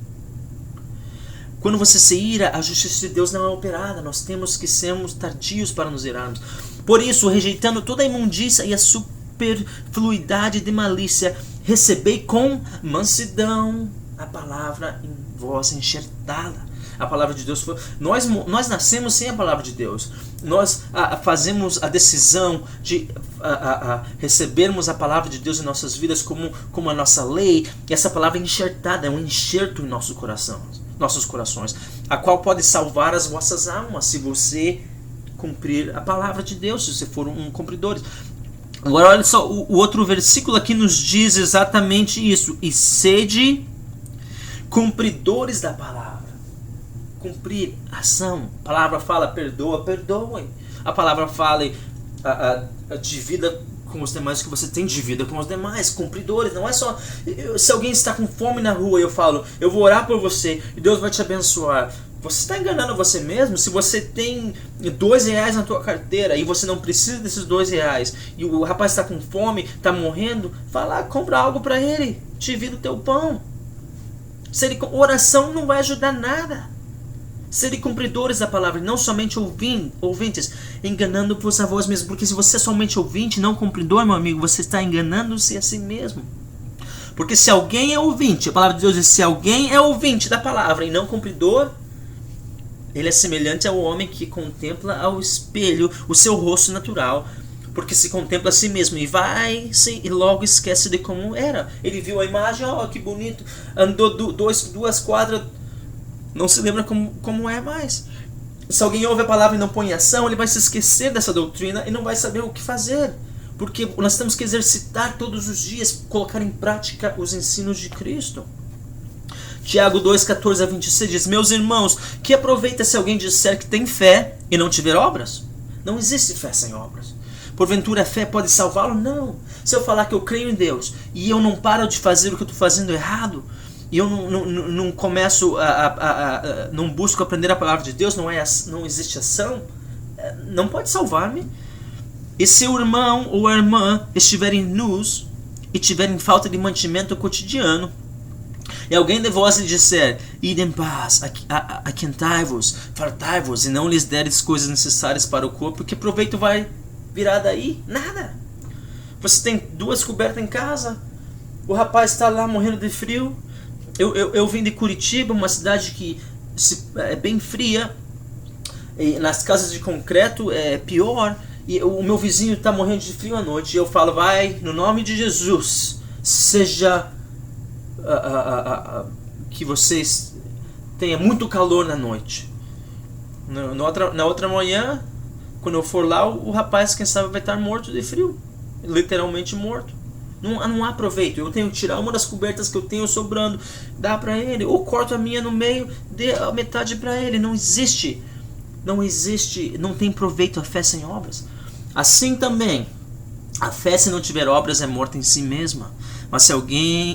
Quando você se ira, a justiça de Deus não é operada. Nós temos que sermos tardios para nos irarmos. Por isso, rejeitando toda a imundícia e a superfluidade de malícia, recebei com mansidão a palavra em vós enxertada. A palavra de Deus foi... Nós nascemos sem a palavra de Deus. Nós fazemos a decisão de recebermos a palavra de Deus em nossas vidas como a nossa lei. E essa palavra é enxertada, é um enxerto em nosso coração. nossos corações, a qual pode salvar as vossas almas, se você cumprir a palavra de Deus, se você for um cumpridor. Agora olha só, o outro versículo aqui nos diz exatamente isso. E sede cumpridores da palavra. Cumprir, ação. A palavra fala, perdoa, perdoem. A palavra fala, divida com os demais o que você tem, divida com os demais. Cumpridores, não é só... Se alguém está com fome na rua, eu falo, eu vou orar por você e Deus vai te abençoar. Você está enganando você mesmo? Se você tem R$2 na tua carteira e você não precisa desses R$2 e o rapaz está com fome, está morrendo, vai lá, compra algo para ele, divida o teu pão. Oração não vai ajudar nada. Serem cumpridores da palavra, não somente ouvintes, enganando-vos a vós mesmos. Porque se você é somente ouvinte, não cumpridor, meu amigo, você está enganando-se a si mesmo. Porque se alguém é ouvinte, a palavra de Deus diz, se alguém é ouvinte da palavra e não cumpridor, ele é semelhante ao homem que contempla ao espelho o seu rosto natural, porque se contempla a si mesmo e e logo esquece de como era. Ele viu a imagem, que bonito, andou duas quadras, não se lembra como é mais. Se alguém ouve a palavra e não põe em ação, ele vai se esquecer dessa doutrina e não vai saber o que fazer. Porque nós temos que exercitar todos os dias, colocar em prática os ensinos de Cristo. Tiago 2:14-26 diz, meus irmãos, que aproveita se alguém disser que tem fé e não tiver obras? Não existe fé sem obras. Porventura a fé pode salvá-lo? Não. Se eu falar que eu creio em Deus e eu não paro de fazer o que eu estou fazendo errado, e eu não começo não busco aprender a palavra de Deus, não existe ação, não pode salvar-me. E se o irmão ou a irmã estiverem nus e tiverem falta de mantimento cotidiano, e alguém de vós lhe disser, ide em paz, aquentai-vos, fartai-vos, e não lhes deres coisas necessárias para o corpo, que proveito vai virar daí? Nada. Você tem 2 cobertas em casa, o rapaz está lá morrendo de frio. Eu vim de Curitiba, uma cidade que é bem fria, e nas casas de concreto é pior, e o meu vizinho está morrendo de frio à noite, e eu falo, vai, no nome de Jesus, seja... que vocês tenham muito calor na noite. Na outra manhã, quando eu for lá, o rapaz, quem sabe, vai estar morto de frio, literalmente morto. Não há proveito. Eu tenho que tirar uma das cobertas que eu tenho sobrando, dá para ele, ou corto a minha no meio, dê a metade para ele. Não existe, não tem proveito a fé sem obras. Assim também, a fé, se não tiver obras, é morta em si mesma.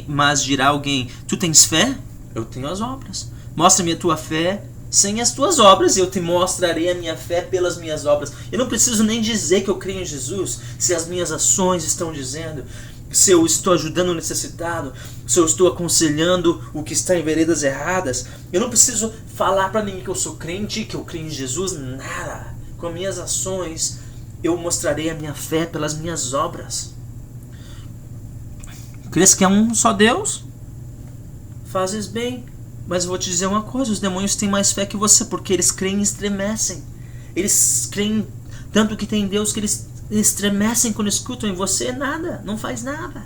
Mas dirá alguém, tu tens fé? Eu tenho as obras. Mostra-me a tua fé sem as tuas obras, e eu te mostrarei a minha fé pelas minhas obras. Eu não preciso nem dizer que eu creio em Jesus, se as minhas ações estão dizendo, se eu estou ajudando o necessitado, se eu estou aconselhando o que está em veredas erradas. Eu não preciso falar para ninguém que eu sou crente, que eu creio em Jesus, nada. Com as minhas ações, eu mostrarei a minha fé pelas minhas obras. Crês que é um só Deus? Fazes bem. Mas eu vou te dizer uma coisa, os demônios têm mais fé que você, porque eles creem e estremecem. Eles creem tanto que tem Deus que eles estremecem quando escutam, em você nada, não faz nada.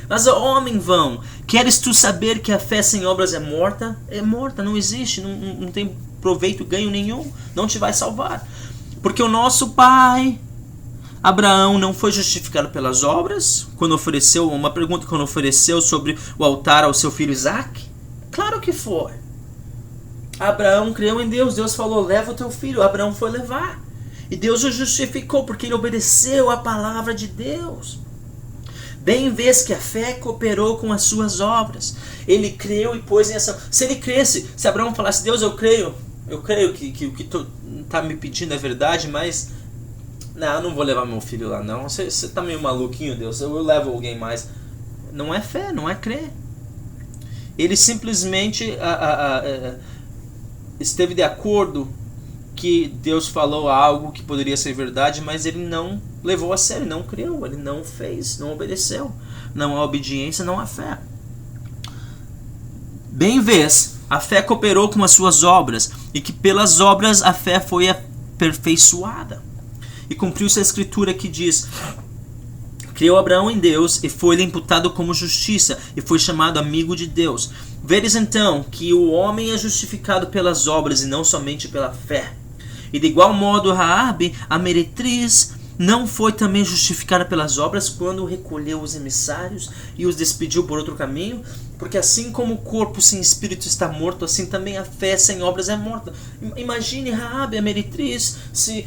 Mas, homem vão, queres tu saber que a fé sem obras é morta? É morta, não existe, não tem proveito, ganho nenhum, não te vai salvar. Porque o nosso pai Abraão não foi justificado pelas obras quando ofereceu, uma pergunta, quando ofereceu sobre o altar ao seu filho Isaac? Claro que foi. Abraão creu em Deus, Deus falou, leva o teu filho. Abraão foi levar, e Deus o justificou porque ele obedeceu a palavra de Deus. Bem vês que a fé cooperou com as suas obras. Ele creu e pôs em ação. Se ele cresce, se Abraão falasse, Deus, eu creio que o que tu está me pedindo é verdade, mas não, eu não vou levar meu filho lá não, você está meio maluquinho, Deus, eu levo alguém mais. Não é fé, não é crer. Ele simplesmente esteve de acordo que Deus falou algo que poderia ser verdade, mas ele não levou a sério, não creu, ele não fez, não obedeceu. Não há obediência, não há fé. Bem vês, a fé cooperou com as suas obras, e que pelas obras a fé foi aperfeiçoada. E cumpriu-se a escritura que diz, Creu Abraão em Deus e foi-lhe imputado como justiça e foi chamado amigo de Deus. Vedes então que o homem é justificado pelas obras e não somente pela fé. E de igual modo Raabe, a meretriz, não foi também justificada pelas obras quando recolheu os emissários e os despediu por outro caminho? Porque assim como o corpo sem espírito está morto, assim também a fé sem obras é morta. Imagine Raabe, a meretriz, se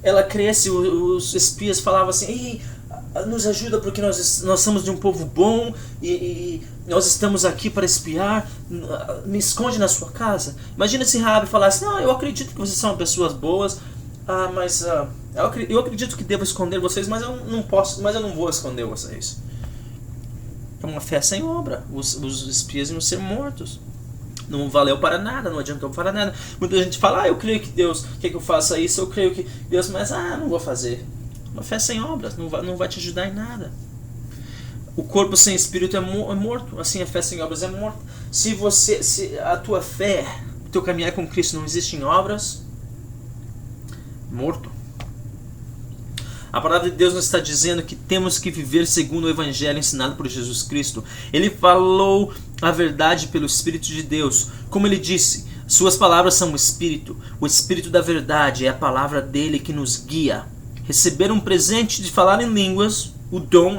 ela cresce, os espias falavam assim: ei, nos ajuda porque nós somos de um povo bom e nós estamos aqui para espiar, me esconde na sua casa. Imagina se Raabe falasse: não, eu acredito que vocês são pessoas boas, mas eu acredito que devo esconder vocês, mas eu não posso, mas eu não vou esconder vocês. É uma fé sem obra. Os espias iam ser mortos. Não valeu para nada, não adiantou para nada. Muita gente fala: eu creio que Deus quer que eu faça isso, eu creio que Deus, mas não vou fazer. Uma fé sem obras não vai te ajudar em nada. O corpo sem espírito é morto, assim a fé sem obras é morta. Se a tua fé, o teu caminhar com Cristo não existe em obras, morto. A palavra de Deus nos está dizendo que temos que viver segundo o evangelho ensinado por Jesus Cristo. Ele falou a verdade pelo Espírito de Deus. Como ele disse, suas palavras são o Espírito. O Espírito da verdade é a palavra dele que nos guia. Receber um presente de falar em línguas, o dom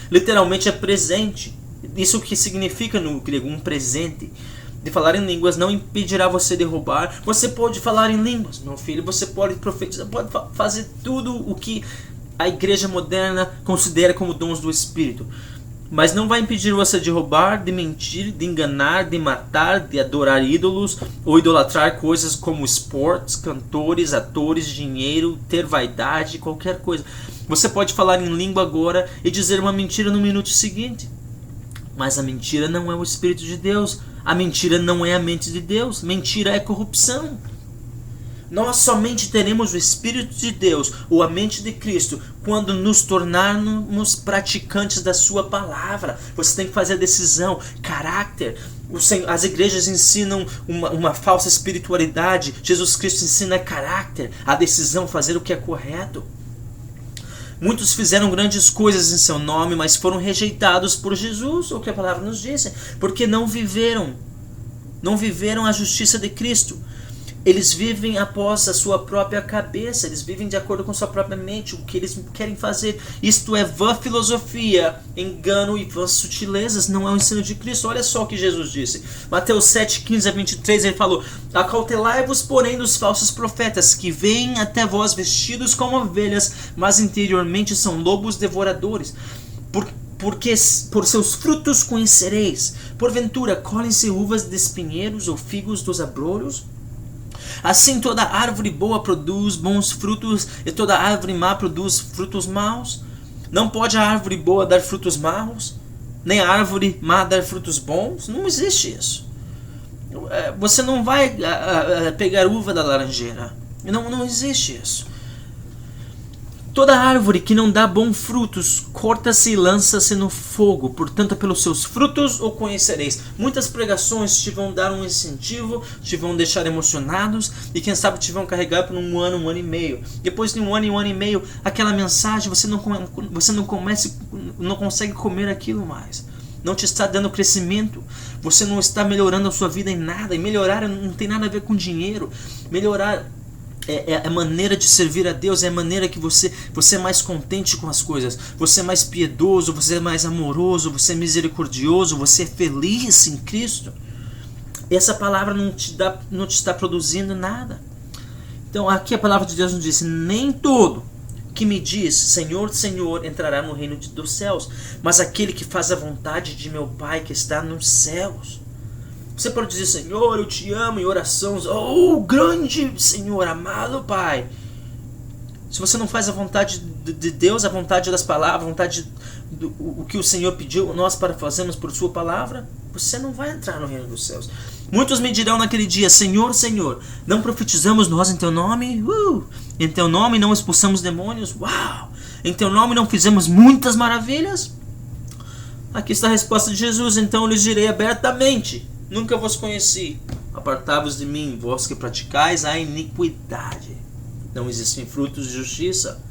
literalmente é presente. Isso o que significa no grego, um presente. De falar em línguas não impedirá você de roubar. Você pode falar em línguas, meu filho. Você pode profetizar, pode fazer tudo o que a igreja moderna considera como dons do Espírito. Mas não vai impedir você de roubar, de mentir, de enganar, de matar, de adorar ídolos ou idolatrar coisas como esportes, cantores, atores, dinheiro, ter vaidade, qualquer coisa. Você pode falar em língua agora e dizer uma mentira no minuto seguinte. Mas a mentira não é o Espírito de Deus. A mentira não é a mente de Deus. Mentira é corrupção. Nós somente teremos o Espírito de Deus ou a mente de Cristo quando nos tornarmos praticantes da sua palavra. Você tem que fazer a decisão, caráter. As igrejas ensinam uma falsa espiritualidade. Jesus Cristo ensina caráter, a decisão, fazer o que é correto. Muitos fizeram grandes coisas em seu nome, mas foram rejeitados por Jesus, o que a palavra nos diz, porque não viveram a justiça de Cristo. Eles vivem após a sua própria cabeça, eles vivem de acordo com sua própria mente, o que eles querem fazer. Isto é vã filosofia, engano e vãs sutilezas, não é o ensino de Cristo. Olha só o que Jesus disse. Mateus 7, 15 a 23, ele falou: acautelai-vos, porém, dos falsos profetas, que vêm até vós vestidos como ovelhas, mas interiormente são lobos devoradores. Porque por seus frutos conhecereis. Porventura, colhem-se uvas de espinheiros ou figos dos abrolhos? Assim toda árvore boa produz bons frutos, e toda árvore má produz frutos maus. Não pode a árvore boa dar frutos maus, nem a árvore má dar frutos bons. Não existe isso. Você não vai pegar uva da laranjeira. Não existe isso. Toda árvore que não dá bons frutos, corta-se e lança-se no fogo. Portanto, pelos seus frutos o conhecereis. Muitas pregações te vão dar um incentivo, te vão deixar emocionados e quem sabe te vão carregar por um ano e meio. Depois de um ano e meio, aquela mensagem, você não consegue comer aquilo mais. Não te está dando crescimento. Você não está melhorando a sua vida em nada. E melhorar não tem nada a ver com dinheiro. Melhorar é a maneira de servir a Deus, é a maneira que você é mais contente com as coisas, você é mais piedoso, você é mais amoroso, você é misericordioso, você é feliz em Cristo. E essa palavra não te está produzindo nada. Então aqui a palavra de Deus nos diz: nem todo que me diz Senhor, Senhor entrará no reino dos céus, mas aquele que faz a vontade de meu Pai que está nos céus. Você pode dizer: Senhor, eu te amo, em oração. Oh, grande Senhor, amado Pai. Se você não faz a vontade de Deus, a vontade das palavras, a vontade o que o Senhor pediu nós para fazermos por sua palavra, você não vai entrar no reino dos céus. Muitos me dirão naquele dia: Senhor, Senhor, não profetizamos nós em teu nome? Em teu nome não expulsamos demônios? Uau! Em teu nome não fizemos muitas maravilhas? Aqui está a resposta de Jesus. Então eu lhes direi abertamente: nunca vos conheci. Apartai-vos de mim, vós que praticais a iniquidade. Não existem frutos de justiça.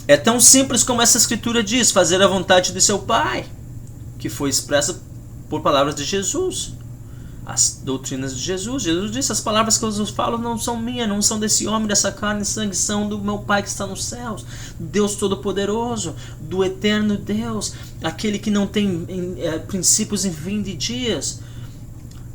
É tão simples como essa escritura diz, fazer a vontade de seu Pai, que foi expressa por palavras de Jesus. As doutrinas de Jesus. Jesus disse: as palavras que eu vos falo não são minhas, não são desse homem, dessa carne e sangue, são do meu Pai que está nos céus, Deus Todo-Poderoso, do eterno Deus, aquele que não tem princípios em fim de dias.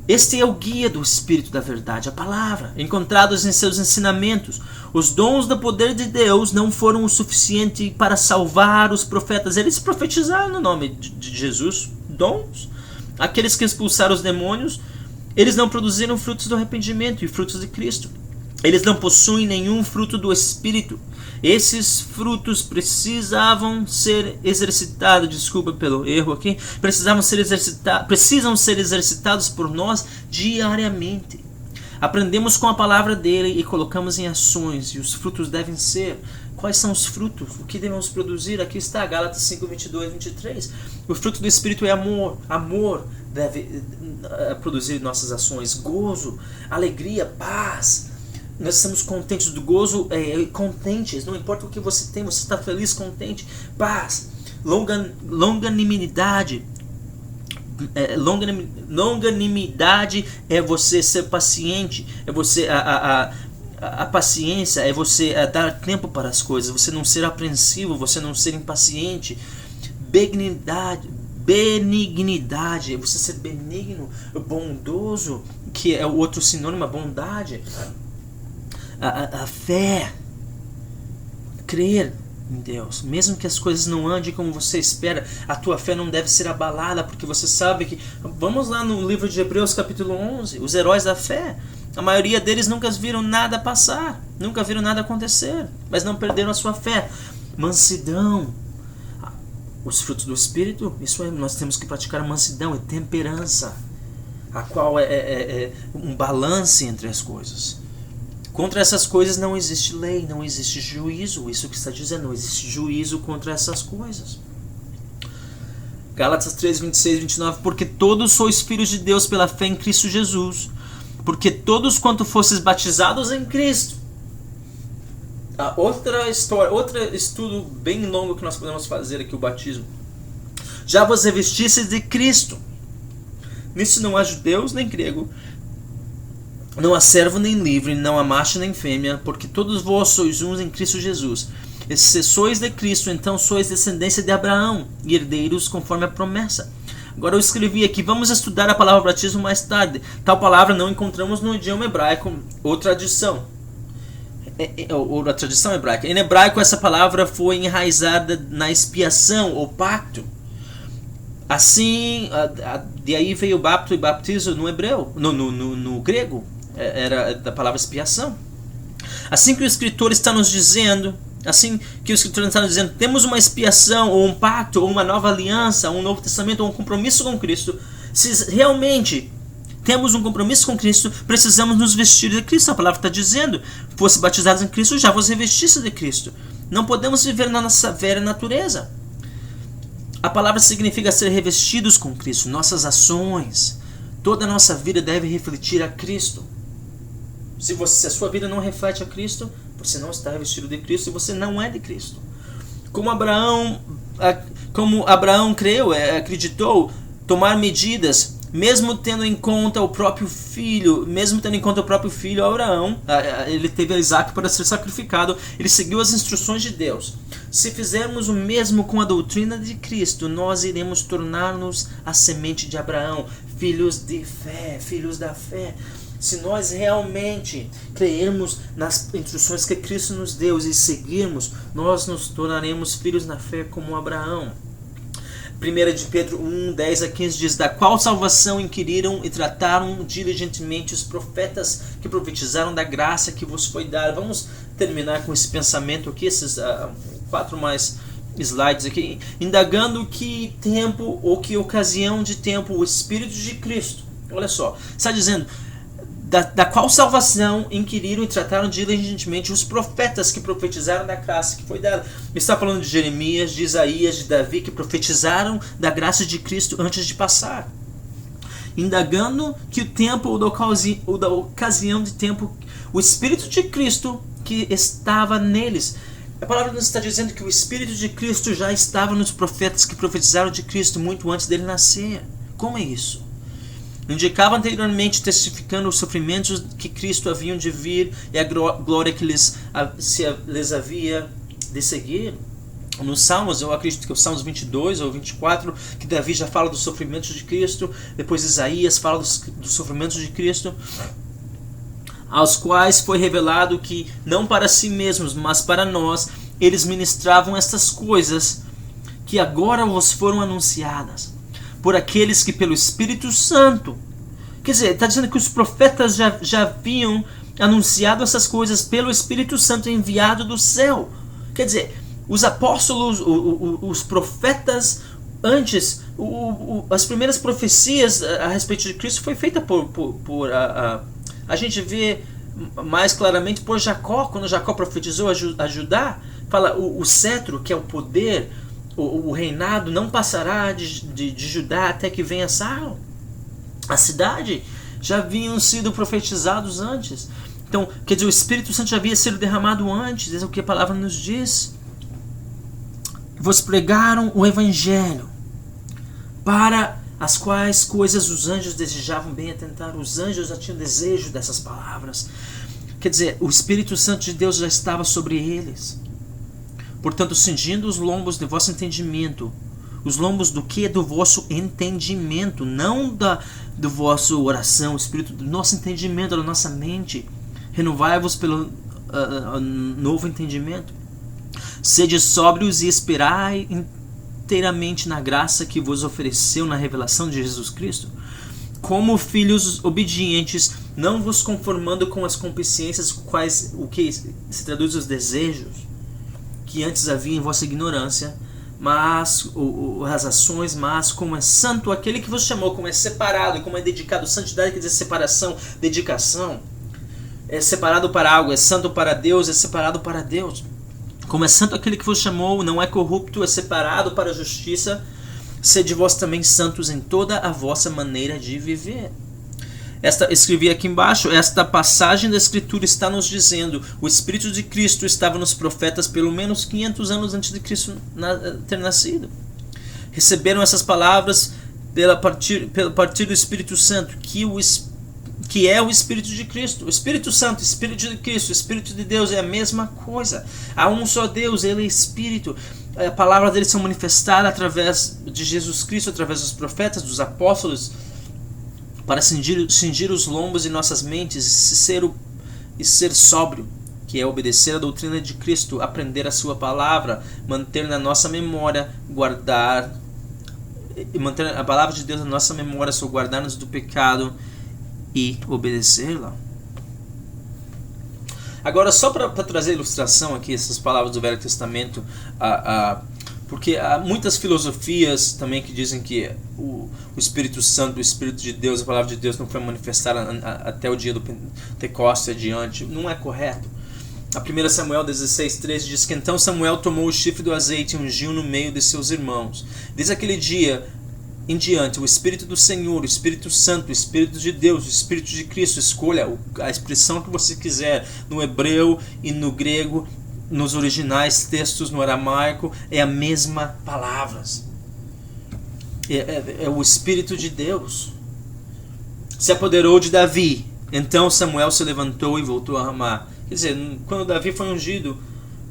Este é o guia do Espírito da verdade, a palavra, encontrados em seus ensinamentos. Os dons do poder de Deus não foram o suficiente para salvar os profetas. Eles profetizaram no nome de Jesus, dons. Aqueles que expulsaram os demônios, eles não produziram frutos do arrependimento e frutos de Cristo. Eles não possuem nenhum fruto do Espírito. Esses frutos precisavam ser exercitados, desculpa pelo erro aqui, precisam ser exercitados por nós diariamente. Aprendemos com a palavra dele e colocamos em ações, e os frutos devem ser. Quais são os frutos? O que devemos produzir? Aqui está, Gálatas 5, 22 e 23. O fruto do Espírito é amor. Amor deve produzir nossas ações. Gozo, alegria, paz. Nós estamos contentes. Do gozo, contentes. Não importa o que você tem, você está feliz, contente. Paz, longanimidade. Longanimidade é você ser paciente. É você... A paciência é você dar tempo para as coisas, você não ser apreensivo, você não ser impaciente. Benignidade é você ser benigno, bondoso, que é o outro sinônimo, a bondade. A fé, crer em Deus, mesmo que as coisas não andem como você espera, a tua fé não deve ser abalada, porque você sabe que... Vamos lá no livro de Hebreus capítulo 11, os heróis da fé. A maioria deles nunca viram nada passar, nunca viram nada acontecer, mas não perderam a sua fé. Mansidão, os frutos do Espírito, isso é, nós temos que praticar a mansidão, é temperança, a qual é um balance entre as coisas. Contra essas coisas não existe lei, não existe juízo, isso que está dizendo, não existe juízo contra essas coisas. Gálatas 3, 26 e 29, porque todos sois filhos de Deus pela fé em Cristo Jesus. Porque todos quanto fostes batizados em Cristo. Outra história, outro estudo bem longo que nós podemos fazer aqui, o batismo. Já vos revestistes de Cristo. Nisso não há judeus nem grego, não há servo nem livre, não há macho nem fêmea, porque todos vós sois uns em Cristo Jesus. E se sois de Cristo, então sois descendência de Abraão, e herdeiros conforme a promessa. Agora eu escrevi aqui, vamos estudar a palavra batismo mais tarde. Tal palavra não encontramos no idioma hebraico ou tradição. Ou a tradição hebraica. Em hebraico essa palavra foi enraizada na expiação ou pacto. Assim, de aí veio bapto e baptizo no hebreu, no grego. Era da palavra expiação. Assim que o escritor está nos dizendo... temos uma expiação, ou um pacto, ou uma nova aliança, ou um novo testamento, ou um compromisso com Cristo. Se realmente temos um compromisso com Cristo, precisamos nos vestir de Cristo. A palavra está dizendo, fosse batizados em Cristo, já vos revestisse de Cristo. Não podemos viver na nossa velha natureza. A palavra significa ser revestidos com Cristo. Nossas ações, toda a nossa vida deve refletir a Cristo. Se a sua vida não reflete a Cristo, você não está revestido de Cristo e você não é de Cristo. Como Abraão creu, acreditou, tomar medidas, mesmo tendo em conta o próprio filho, Abraão, ele teve Isaac para ser sacrificado, ele seguiu as instruções de Deus. Se fizermos o mesmo com a doutrina de Cristo, nós iremos tornar-nos a semente de Abraão, filhos de fé, filhos da fé. Se nós realmente crermos nas instruções que Cristo nos deu e seguirmos, nós nos tornaremos filhos na fé como Abraão. 1 de Pedro 1, 10 a 15 diz: da qual salvação inquiriram e trataram diligentemente os profetas que profetizaram da graça que vos foi dada. Vamos terminar com esse pensamento aqui, esses 4 mais slides aqui. Indagando que tempo ou que ocasião de tempo o Espírito de Cristo, olha só, está dizendo... Da qual salvação inquiriram e trataram diligentemente os profetas que profetizaram da graça que foi dada. Está falando de Jeremias, de Isaías, de Davi, que profetizaram da graça de Cristo antes de passar. Indagando que o tempo ou da ocasião de tempo, o Espírito de Cristo que estava neles. A palavra nos está dizendo que o Espírito de Cristo já estava nos profetas que profetizaram de Cristo muito antes dele nascer. Como é isso? Indicava anteriormente, testificando os sofrimentos que Cristo haviam de vir e a glória que lhes havia de seguir. Nos Salmos, eu acredito que é o Salmos 22 ou 24, que Davi já fala dos sofrimentos de Cristo. Depois Isaías fala dos sofrimentos de Cristo, aos quais foi revelado que, não para si mesmos, mas para nós, eles ministravam estas coisas que agora vos foram anunciadas por aqueles que pelo Espírito Santo, quer dizer, está dizendo que os profetas já haviam anunciado essas coisas pelo Espírito Santo enviado do céu. Quer dizer, os apóstolos, os profetas, antes, as primeiras profecias a respeito de Cristo foi feita a gente vê mais claramente por Jacó, quando Jacó profetizou a Judá, fala o cetro, que é o poder, o reinado não passará de Judá até que venha Salom. A cidade já haviam sido profetizados antes. Então, quer dizer, o Espírito Santo já havia sido derramado antes, é o que a palavra nos diz. Vos pregaram o Evangelho, para as quais coisas os anjos desejavam bem atentar. Os anjos já tinham desejo dessas palavras. Quer dizer, o Espírito Santo de Deus já estava sobre eles. Portanto, cingindo os lombos de vosso entendimento. Os lombos do que? Do vosso entendimento, não do vosso oração, o Espírito do nosso entendimento, da nossa mente. Renovai-vos pelo novo entendimento. Sede sóbrios e esperai inteiramente na graça que vos ofereceu na revelação de Jesus Cristo. Como filhos obedientes, não vos conformando com as concupiscências, quais o que se traduz os desejos que antes havia em vossa ignorância, mas as ações, mas como é santo aquele que vos chamou, como é separado, como é dedicado. Santidade quer dizer separação, dedicação. É separado para algo, é santo para Deus, é separado para Deus. Como é santo aquele que vos chamou, não é corrupto, é separado para a justiça. Sede vós também santos em toda a vossa maneira de viver. Escrevi aqui embaixo, esta passagem da Escritura está nos dizendo: o Espírito de Cristo estava nos profetas pelo menos 500 anos antes de Cristo ter nascido. Receberam essas palavras pela partir do Espírito Santo, que é o Espírito de Cristo. O Espírito Santo, o Espírito de Cristo, o Espírito de Deus é a mesma coisa. Há um só Deus, Ele é Espírito. A palavra dele são manifestadas através de Jesus Cristo, através dos profetas, dos apóstolos, para cingir os lombos de nossas mentes e ser sóbrio, que é obedecer a doutrina de Cristo, aprender a sua palavra, manter na nossa memória, guardar e manter a palavra de Deus na nossa memória, só guardar-nos do pecado e obedecê-la. Agora, só para trazer ilustração aqui, essas palavras do Velho Testamento, porque há muitas filosofias também que dizem que o Espírito Santo, o Espírito de Deus, a palavra de Deus não foi manifestada até o dia do Pentecostes adiante. Não é correto. A 1 Samuel 16:13 diz que então Samuel tomou o chifre do azeite e ungiu no meio de seus irmãos. Desde aquele dia em diante, o Espírito do Senhor, o Espírito Santo, o Espírito de Deus, o Espírito de Cristo, escolha a expressão que você quiser, no hebreu e no grego, nos originais textos, no aramaico, é a mesma palavras. É o Espírito de Deus. Se apoderou de Davi. Então Samuel se levantou e voltou a Ramá. Quer dizer, quando Davi foi ungido,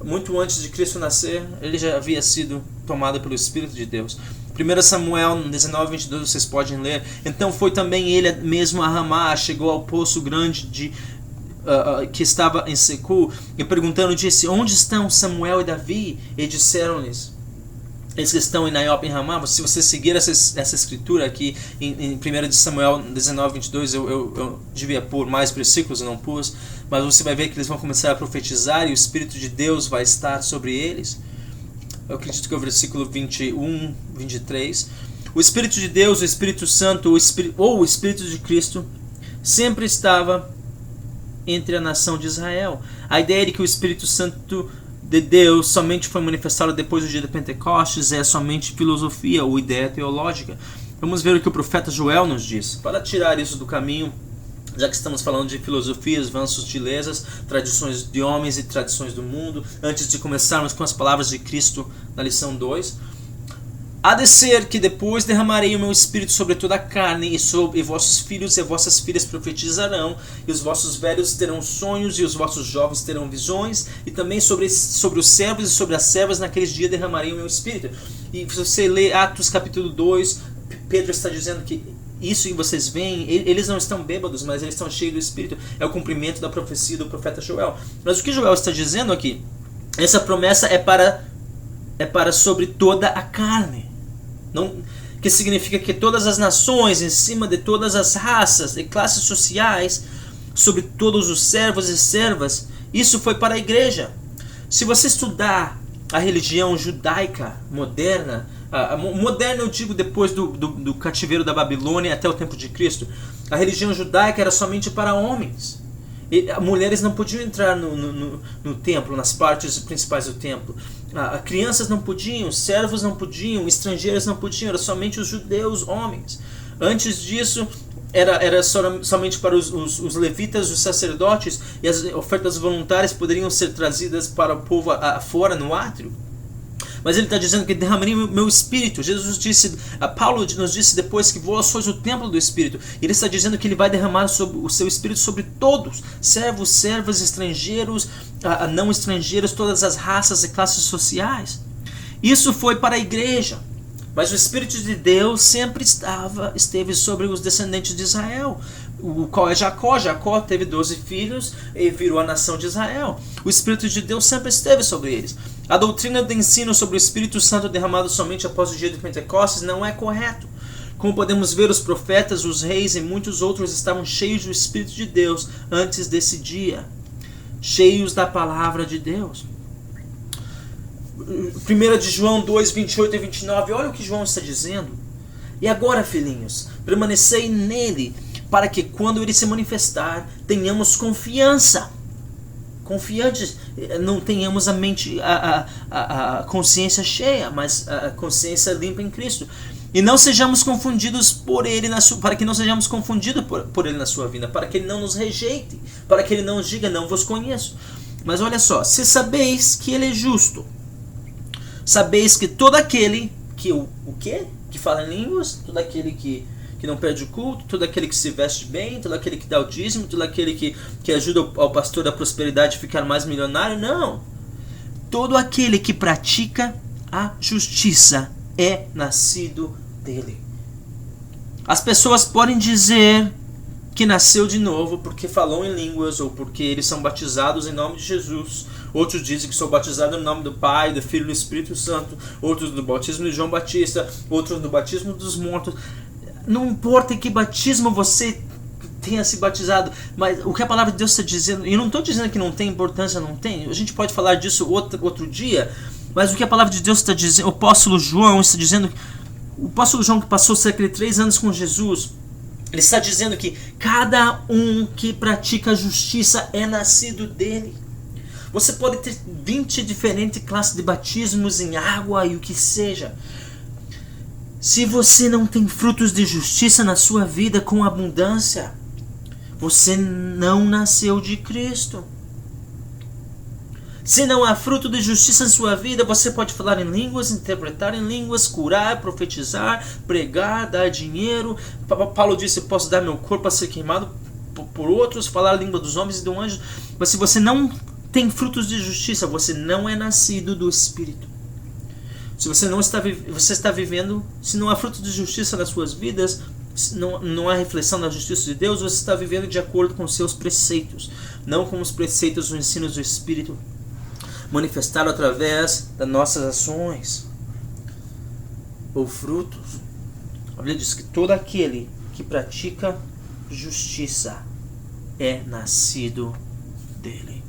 muito antes de Cristo nascer, ele já havia sido tomado pelo Espírito de Deus. 1 Samuel 19:22, vocês podem ler. Então foi também ele mesmo a Ramá, chegou ao poço grande que estava em Secu, e perguntando, disse: onde estão Samuel e Davi? E disseram-lhes: eles que estão em Naiop, em Ramá. Se você seguir essa escritura aqui em 1 Samuel 19:22, eu devia pôr mais versículos, eu não pus, mas você vai ver que eles vão começar a profetizar e o Espírito de Deus vai estar sobre eles. Eu acredito que é o versículo 21, 23. O Espírito de Deus, o Espírito Santo, o Espírito de Cristo sempre estava entre a nação de Israel. A ideia de que o Espírito Santo de Deus somente foi manifestado depois do dia de Pentecostes é somente filosofia ou ideia teológica. Vamos ver o que o profeta Joel nos diz. Para tirar isso do caminho, já que estamos falando de filosofias, vãs sutilezas, tradições de homens e tradições do mundo, antes de começarmos com as palavras de Cristo na lição 2. Há de ser que depois derramarei o meu espírito sobre toda a carne, e vossos filhos e vossas filhas profetizarão, e os vossos velhos terão sonhos, e os vossos jovens terão visões, e também sobre os servos e sobre as servas naqueles dias derramarei o meu espírito. E se você lê Atos capítulo 2, Pedro está dizendo que isso que vocês veem, eles não estão bêbados, mas eles estão cheios do Espírito. É o cumprimento da profecia do profeta Joel. Mas o que Joel está dizendo aqui? Essa promessa é para sobre toda a carne. Não, que significa que todas as nações, em cima de todas as raças e classes sociais, sobre todos os servos e servas, isso foi para a igreja. Se você estudar a religião judaica moderna, moderna eu digo depois do cativeiro da Babilônia até o tempo de Cristo, a religião judaica era somente para homens. Mulheres não podiam entrar no templo, nas partes principais do templo. Crianças não podiam, servos não podiam, estrangeiros não podiam, era somente os judeus, homens. Antes disso, era somente para os levitas, os sacerdotes, e as ofertas voluntárias poderiam ser trazidas para o povo fora no átrio. Mas ele está dizendo que derramaria o meu espírito. Jesus disse, Paulo nos disse depois que vós sois o templo do Espírito. Ele está dizendo que ele vai derramar o seu espírito sobre todos, servos, servas, estrangeiros, não estrangeiros, todas as raças e classes sociais. Isso foi para a igreja. Mas o Espírito de Deus sempre esteve sobre os descendentes de Israel, o qual é Jacó. Jacó teve 12 filhos e virou a nação de Israel. O Espírito de Deus sempre esteve sobre eles. A doutrina do ensino sobre o Espírito Santo derramado somente após o dia de Pentecostes não é correto. Como podemos ver, os profetas, os reis e muitos outros estavam cheios do Espírito de Deus antes desse dia, cheios da palavra de Deus. 1 de João 2, 28 e 29, olha o que João está dizendo. E agora, filhinhos, permanecei nele, para que quando ele se manifestar, tenhamos confiança. Confiantes, não tenhamos a mente, a consciência cheia, mas a consciência limpa em Cristo. E não sejamos confundidos por ele, para que não sejamos confundidos por ele na sua vida, para que ele não nos rejeite, para que ele não nos diga, não vos conheço. Mas olha só, se sabeis que ele é justo, sabeis que todo aquele que o quê? Que fala em línguas, todo aquele que não perde o culto, todo aquele que se veste bem, todo aquele que dá o dízimo, todo aquele que ajuda ao pastor da prosperidade a ficar mais milionário, não. Todo aquele que pratica a justiça é nascido dele. As pessoas podem dizer que nasceu de novo porque falou em línguas ou porque eles são batizados em nome de Jesus. Outros dizem que sou batizado no nome do Pai, do Filho e do Espírito Santo. Outros do batismo de João Batista. Outros do batismo dos mortos. Não importa em que batismo você tenha se batizado, mas o que a palavra de Deus está dizendo, e eu não estou dizendo que não tem importância, não tem, a gente pode falar disso outro dia, mas o que a palavra de Deus está dizendo, o apóstolo João está dizendo, o apóstolo João que passou cerca de 3 anos com Jesus, ele está dizendo que cada um que pratica a justiça é nascido dele. Você pode ter 20 diferentes classes de batismos em água e o que seja. Se você não tem frutos de justiça na sua vida com abundância, você não nasceu de Cristo. Se não há fruto de justiça em sua vida, você pode falar em línguas, interpretar em línguas, curar, profetizar, pregar, dar dinheiro. Paulo disse, eu posso dar meu corpo a ser queimado por outros, falar a língua dos homens e do anjo. Mas se você não tem frutos de justiça, você não é nascido do Espírito. Se você está vivendo, se não há fruto de justiça nas suas vidas, não há reflexão da justiça de Deus, você está vivendo de acordo com os seus preceitos, não com os preceitos dos ensinos do Espírito, manifestado através das nossas ações ou frutos. A Bíblia diz que todo aquele que pratica justiça é nascido dele.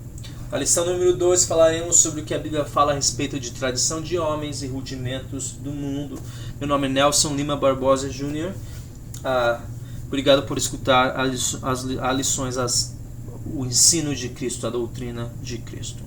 Na lição número 2 falaremos sobre o que a Bíblia fala a respeito de tradição de homens e rudimentos do mundo. Meu nome é Nelson Lima Barbosa Jr. Obrigado por escutar as lições, o ensino de Cristo, a doutrina de Cristo.